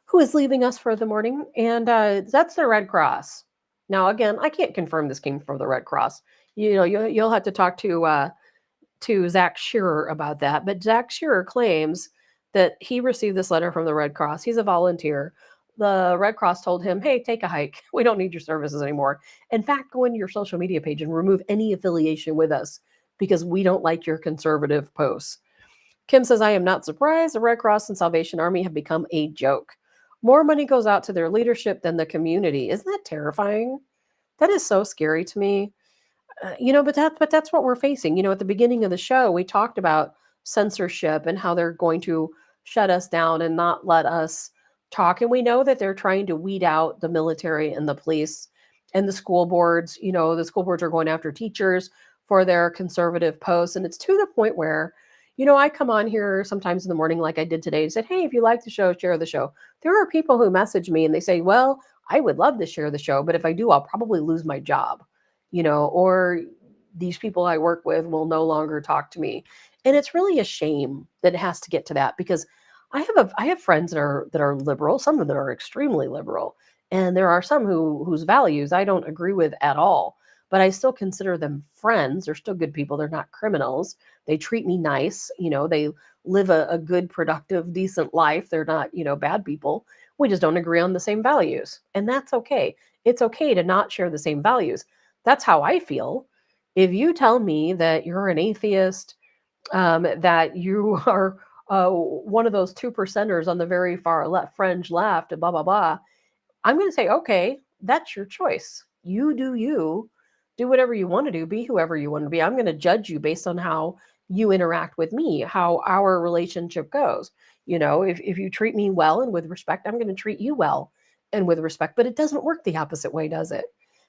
who is leaving us for the morning, and that's the Red Cross. Now, again, I can't confirm this came from the Red Cross. You'll have to talk to Zach Shearer about that, but Zach Shearer claims that he received this letter from the Red Cross. He's a volunteer. The Red Cross told him, hey, take a hike. We don't need your services anymore. In fact, go into your social media page and remove any affiliation with us because we don't like your conservative posts. Kim says, I am not surprised. The Red Cross and Salvation Army have become a joke. More money goes out to their leadership than the community. Isn't that terrifying? That is so scary to me. But that's what we're facing. At the beginning of the show, we talked about censorship and how they're going to shut us down and not let us talk. And we know that they're trying to weed out the military and the police and the school boards. The school boards are going after teachers for their conservative posts. And it's to the point where, I come on here sometimes in the morning like I did today and said, hey, if you like the show, share the show. There are people who message me and they say, well, I would love to share the show, but if I do, I'll probably lose my job, or these people I work with will no longer talk to me. And it's really a shame that it has to get to that, because I have friends that are liberal, some of them are extremely liberal, and there are some whose values I don't agree with at all, but I still consider them friends. They're still good people. They're not criminals. They treat me nice. They live a good, productive, decent life. They're not, bad people. We just don't agree on the same values, and that's okay. It's okay to not share the same values. That's how I feel. If you tell me that you're an atheist, that you are one of those 2%ers on the very far left, fringe left, blah, blah, blah, I'm going to say, okay, that's your choice. You do whatever you want to do, be whoever you want to be. I'm going to judge you based on how you interact with me, how our relationship goes. If you treat me well and with respect, I'm going to treat you well and with respect, but it doesn't work the opposite way, does it?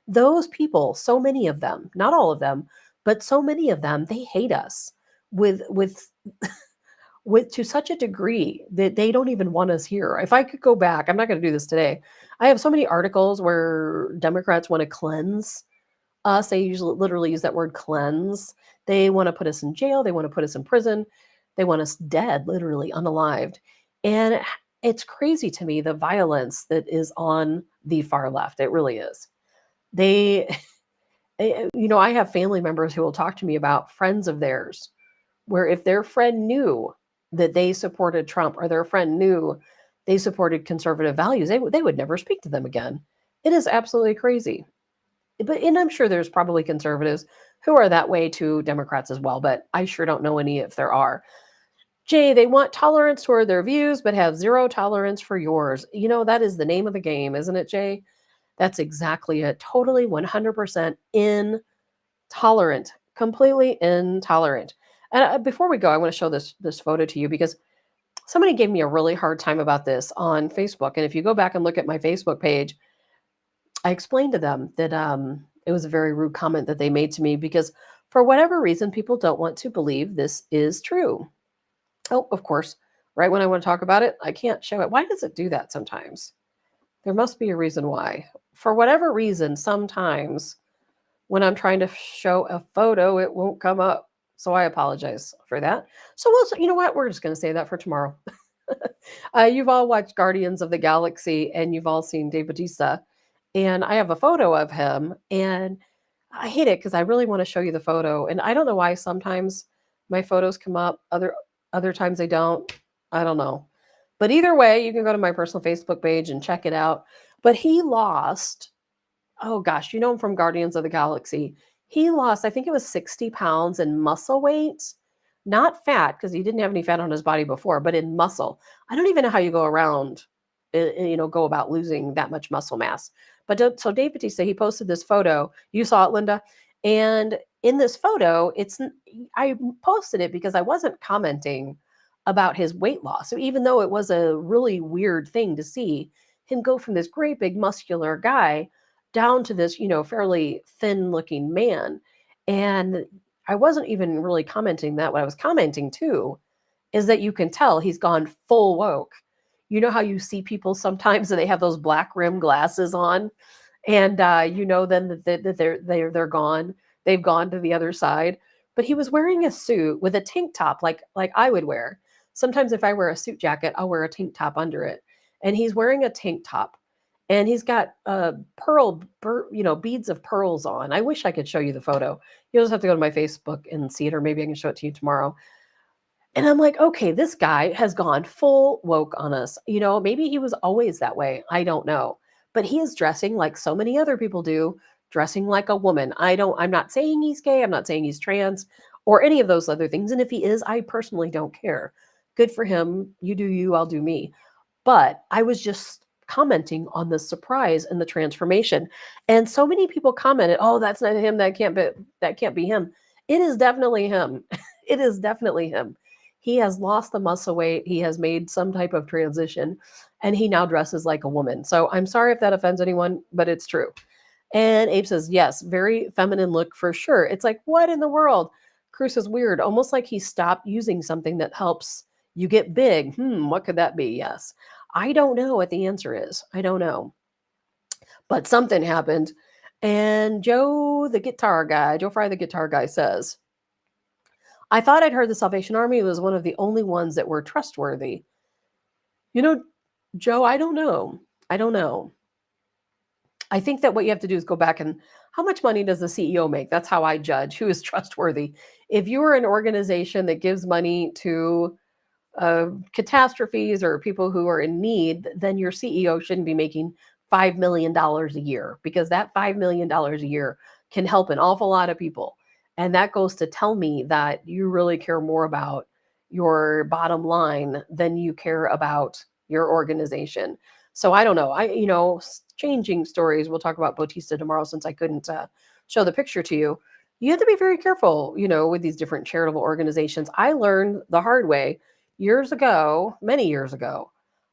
Those people, so many of them, not all of them, but so many of them, they hate us with to such a degree that they don't even want us here. If I could go back, I'm not going to do this today. I have so many articles where Democrats want to cleanse us. They usually literally use that word cleanse. They want to put us in jail. They want to put us in prison. They want us dead, literally unalived. And it's crazy to me, the violence that is on the far left. It really is. They, I have family members who will talk to me about friends of theirs, where if their friend knew that they supported Trump or their friend knew they supported conservative values, they would never speak to them again. It is absolutely crazy. And I'm sure there's probably conservatives who are that way to Democrats as well, but I sure don't know any if there are. Jay, they want tolerance toward their views, but have zero tolerance for yours. That is the name of the game, isn't it, Jay? That's exactly it. Totally 100% intolerant, completely intolerant. And before we go, I want to show this photo to you because somebody gave me a really hard time about this on Facebook. And if you go back and look at my Facebook page, I explained to them that it was a very rude comment that they made to me because for whatever reason, people don't want to believe this is true. Oh, of course, right when I want to talk about it, I can't show it. Why does it do that sometimes? There must be a reason why. For whatever reason, sometimes when I'm trying to show a photo, it won't come up. So I apologize for that. So you know what? We're just going to say that for tomorrow. You've all watched Guardians of the Galaxy and you've all seen Dave Bautista. And I have a photo of him and I hate it because I really want to show you the photo. And I don't know why sometimes my photos come up, other times they don't. I don't know. But either way, you can go to my personal Facebook page and check it out. But he lost, oh gosh, you know him from Guardians of the Galaxy. He lost, I think it was 60 pounds in muscle weight, not fat, because he didn't have any fat on his body before, but in muscle. I don't even know how you go around, go about losing that much muscle mass. But so Dave Bautista, he posted this photo. You saw it, Linda. And in this photo, I posted it because I wasn't commenting about his weight loss. So even though it was a really weird thing to see him go from this great big muscular guy down to this, fairly thin looking man. And I wasn't even really commenting that. What I was commenting too is that you can tell he's gone full woke. You know how you see people sometimes and they have those black rim glasses on, and then that they're gone. They've gone to the other side. But he was wearing a suit with a tank top, like I would wear. Sometimes if I wear a suit jacket, I'll wear a tank top under it. And he's wearing a tank top, and he's got beads of pearls on. I wish I could show you the photo. You'll just have to go to my Facebook and see it, or maybe I can show it to you tomorrow. And I'm like, okay, this guy has gone full woke on us. Maybe he was always that way. I don't know. But he is dressing like so many other people do, dressing like a woman. I'm not saying he's gay. I'm not saying he's trans or any of those other things. And if he is, I personally don't care. Good for him. You do you, I'll do me. But I was just commenting on the surprise and the transformation. And so many people commented, oh, that's not him. That can't be him. It is definitely him. It is definitely him. He has lost the muscle weight. He has made some type of transition, and he now dresses like a woman. So I'm sorry if that offends anyone, but it's true. And Abe says, yes, very feminine look for sure. It's like, what in the world? Cruz is weird, almost like he stopped using something that helps you get big. What could that be? Yes. I don't know what the answer is. I don't know. But something happened. And Joe Fry, the guitar guy says, I thought I'd heard the Salvation Army was one of the only ones that were trustworthy. Joe, I don't know. I think that what you have to do is go back and how much money does the CEO make? That's how I judge who is trustworthy. If you are an organization that gives money to catastrophes or people who are in need, then your CEO shouldn't be making $5 million a year, because that $5 million a year can help an awful lot of people. And that goes to tell me that you really care more about your bottom line than you care about your organization. So I don't know. Changing stories. We'll talk about Bautista tomorrow since I couldn't show the picture to you. You have to be very careful, with these different charitable organizations. I learned the hard way many years ago,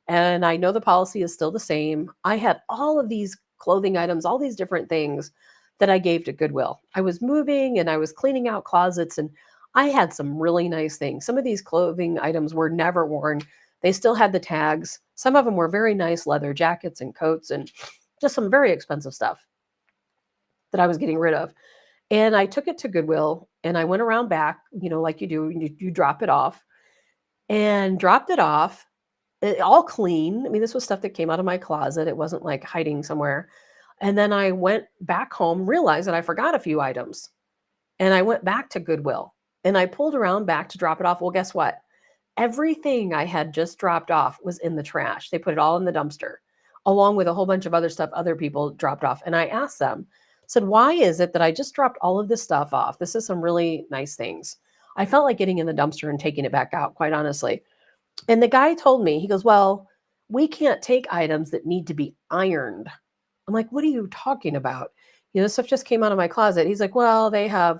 and I know the policy is still the same. I had all of these clothing items, all these different things that I gave to Goodwill. I was moving and I was cleaning out closets, and I had some really nice things. Some of these clothing items were never worn. They still had the tags. Some of them were very nice leather jackets and coats and just some very expensive stuff that I was getting rid of. And I took it to Goodwill and I went around back, like you do, you drop it off. and dropped it off, all clean. I mean, this was stuff that came out of my closet. It wasn't like hiding somewhere. And then I went back home, realized that I forgot a few items. And I went back to Goodwill and I pulled around back to drop it off. Well, guess what? Everything I had just dropped off was in the trash. They put it all in the dumpster, along with a whole bunch of other stuff other people dropped off. And I asked them, said, why is it that I just dropped all of this stuff off? This is some really nice things. I felt like getting in the dumpster and taking it back out, quite honestly. And the guy told me, he goes, well, we can't take items that need to be ironed. I'm like, what are you talking about? This stuff just came out of my closet. He's like, well, they have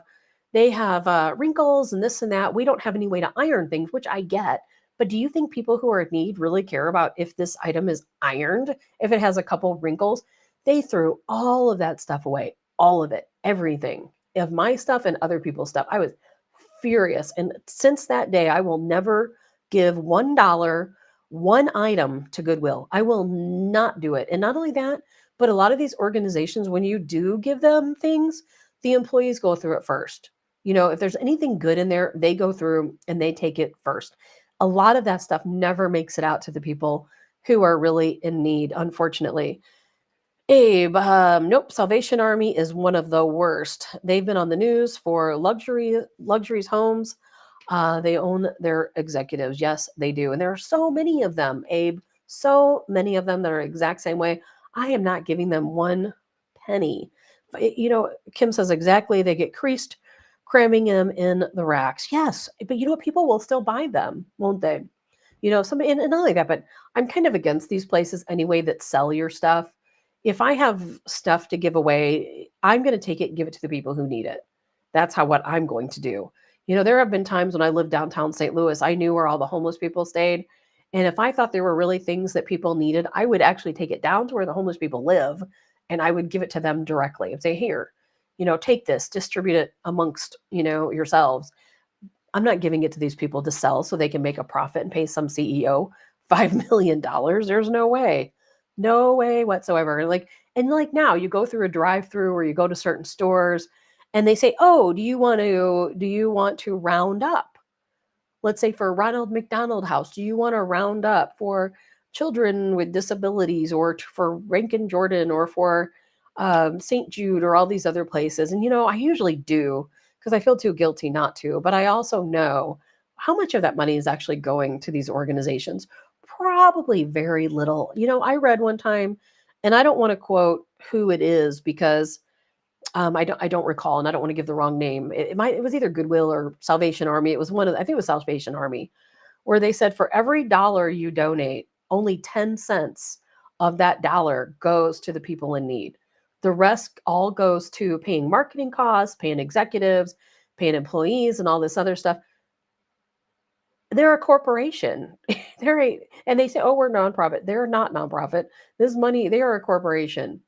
wrinkles and this and that. We don't have any way to iron things, which I get. But do you think people who are in need really care about if this item is ironed, if it has a couple wrinkles? They threw all of that stuff away, all of it, everything of my stuff and other people's stuff. I was furious. And since that day, I will never give $1, one item to Goodwill. I will not do it. And not only that, but a lot of these organizations, when you do give them things, the employees go through it first. If there's anything good in there, they go through and they take it first. A lot of that stuff never makes it out to the people who are really in need, unfortunately. Abe, nope. Salvation Army is one of the worst. They've been on the news for luxuries homes. They own their executives. Yes, they do. And there are so many of them, Abe, so many of them that are exact same way. I am not giving them one penny. Kim says exactly. They get creased, cramming them in the racks. Yes, but you know what? People will still buy them, won't they? Somebody, and not only that, but I'm kind of against these places anyway that sell your stuff. If I have stuff to give away, I'm going to take it and give it to the people who need it. That's what I'm going to do. There have been times when I lived downtown St. Louis, I knew where all the homeless people stayed. And if I thought there were really things that people needed, I would actually take it down to where the homeless people live and I would give it to them directly and say, here, take this, distribute it amongst, yourselves. I'm not giving it to these people to sell so they can make a profit and pay some CEO $5 million. There's no way. No way whatsoever. And now you go through a drive-through or you go to certain stores and they say, oh, do you want to round up? Let's say for Ronald McDonald House, do you want to round up for children with disabilities or for Rankin Jordan or for St. Jude or all these other places? And, I usually do because I feel too guilty not to. But I also know how much of that money is actually going to these organizations. Probably very little. I read one time, and I don't want to quote who it is because I don't recall, and I don't want to give the wrong name. It was either Goodwill or Salvation Army. It was I think it was Salvation Army, where they said for every dollar you donate, only 10 cents of that dollar goes to the people in need. The rest all goes to paying marketing costs, paying executives, paying employees, and all this other stuff. They're a corporation. And they say, oh, we're nonprofit. They're not nonprofit. This money, they are a corporation.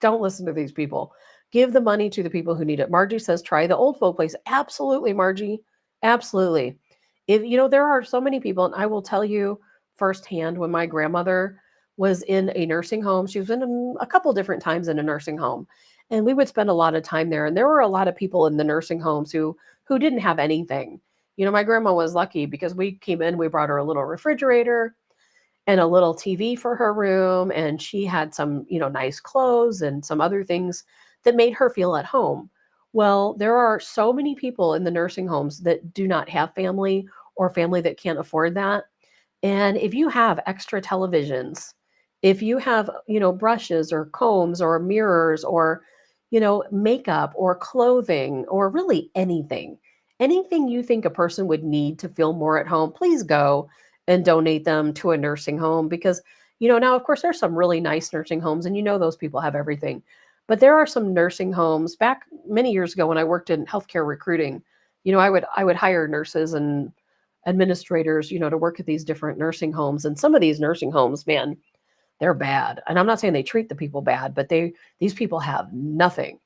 Don't listen to these people. Give the money to the people who need it. Margie says, try the old folk place. Absolutely, Margie. Absolutely. There are so many people, and I will tell you firsthand, when my grandmother was in a nursing home, she was in a couple different times in a nursing home, and we would spend a lot of time there. And there were a lot of people in the nursing homes who didn't have anything. My grandma was lucky because we came in, we brought her a little refrigerator and a little TV for her room. And she had some, nice clothes and some other things that made her feel at home. Well, there are so many people in the nursing homes that do not have family or family that can't afford that. And if you have extra televisions, if you have, brushes or combs or mirrors or, makeup or clothing or really anything you think a person would need to feel more at home, please go and donate them to a nursing home. Because, now, of course, there's some really nice nursing homes and those people have everything. But there are some nursing homes back many years ago when I worked in healthcare recruiting. I would hire nurses and administrators, to work at these different nursing homes. And some of these nursing homes, man, they're bad. And I'm not saying they treat the people bad, but these people have nothing.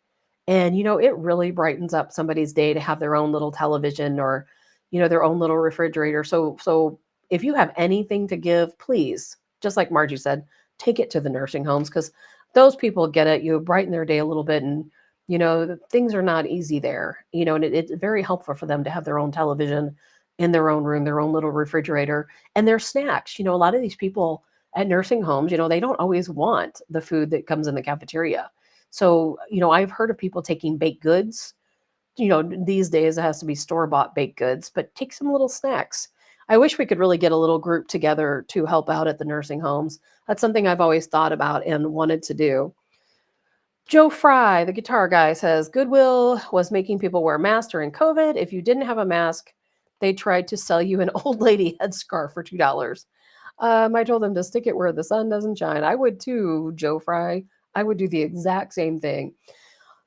And, it really brightens up somebody's day to have their own little television or, their own little refrigerator. So if you have anything to give, please, just like Margie said, take it to the nursing homes because those people get it. You brighten their day a little bit. And, things are not easy there, and it's very helpful for them to have their own television in their own room, their own little refrigerator, and their snacks. A lot of these people at nursing homes, they don't always want the food that comes in the cafeteria. So, I've heard of people taking baked goods. These days it has to be store-bought baked goods, but take some little snacks. I wish we could really get a little group together to help out at the nursing homes. That's something I've always thought about and wanted to do. Joe Fry, the guitar guy, says Goodwill was making people wear masks during COVID. If you didn't have a mask, they tried to sell you an old lady headscarf for $2. I told them to stick it where the sun doesn't shine. I would too, Joe Fry. I would do the exact same thing.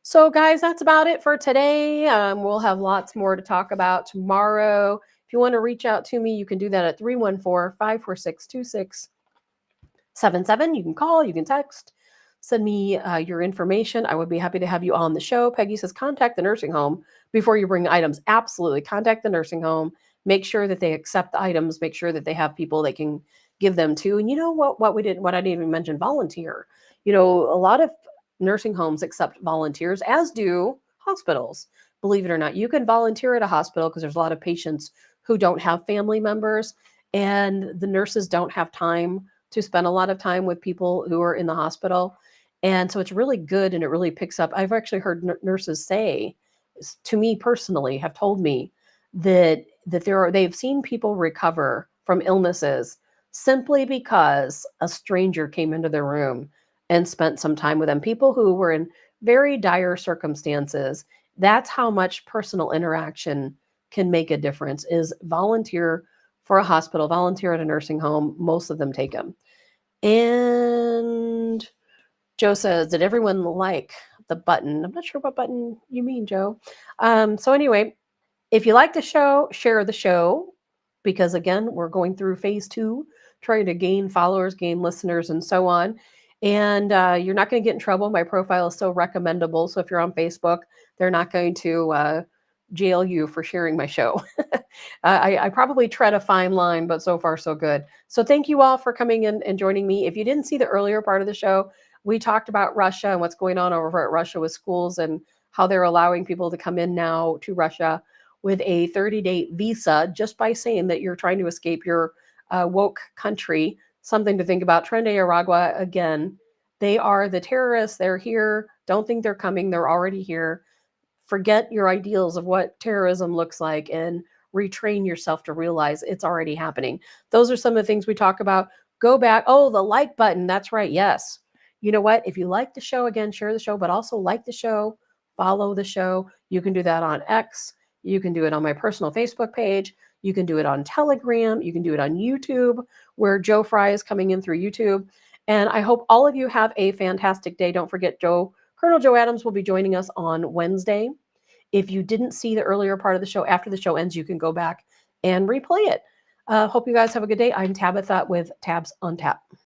So, guys, that's about it for today. We'll have lots more to talk about tomorrow. If you want to reach out to me, you can do that at 314-546-2677. You can call, you can text, send me your information. I would be happy to have you on the show. Peggy says, contact the nursing home before you bring items. Absolutely. Contact the nursing home. Make sure that they accept the items. Make sure that they have people they can give them to. And what I didn't even mention, volunteer. A lot of nursing homes accept volunteers, as do hospitals. Believe it or not, you can volunteer at a hospital because there's a lot of patients who don't have family members, and the nurses don't have time to spend a lot of time with people who are in the hospital. And so it's really good, and it really picks up. I've actually heard nurses say, to me personally, have told me that they've seen people recover from illnesses simply because a stranger came into their room and spent some time with them. People who were in very dire circumstances. That's how much personal interaction can make a difference, is volunteer for a hospital, volunteer at a nursing home. Most of them take them. And Joe says, did everyone like the button? I'm not sure what button you mean, Joe. So anyway, if you like the show, share the show, because again, we're going through phase 2, trying to gain followers, gain listeners, and so on. And you're not going to get in trouble. My profile is still recommendable. So if you're on Facebook, they're not going to jail you for sharing my show. I probably tread a fine line, but so far so good. So thank you all for coming in and joining me. If you didn't see the earlier part of the show, we talked about Russia and what's going on over at Russia with schools and how they're allowing people to come in now to Russia with a 30-day visa just by saying that you're trying to escape your woke country. Something to think about. Tren de Aragua, again, they are the terrorists. They're here. Don't think they're coming. They're already here. Forget your ideals of what terrorism looks like and retrain yourself to realize it's already happening. Those are some of the things we talk about. Go back. Oh, the like button. That's right. Yes. You know what? If you like the show, again, share the show, but also like the show, follow the show. You can do that on X. You can do it on my personal Facebook page. You can do it on Telegram. You can do it on YouTube, where Joe Fry is coming in through YouTube. And I hope all of you have a fantastic day. Don't forget, Colonel Joe Adams will be joining us on Wednesday. If you didn't see the earlier part of the show, after the show ends, you can go back and replay it. Hope you guys have a good day. I'm Tabitha with Tabs on Tap.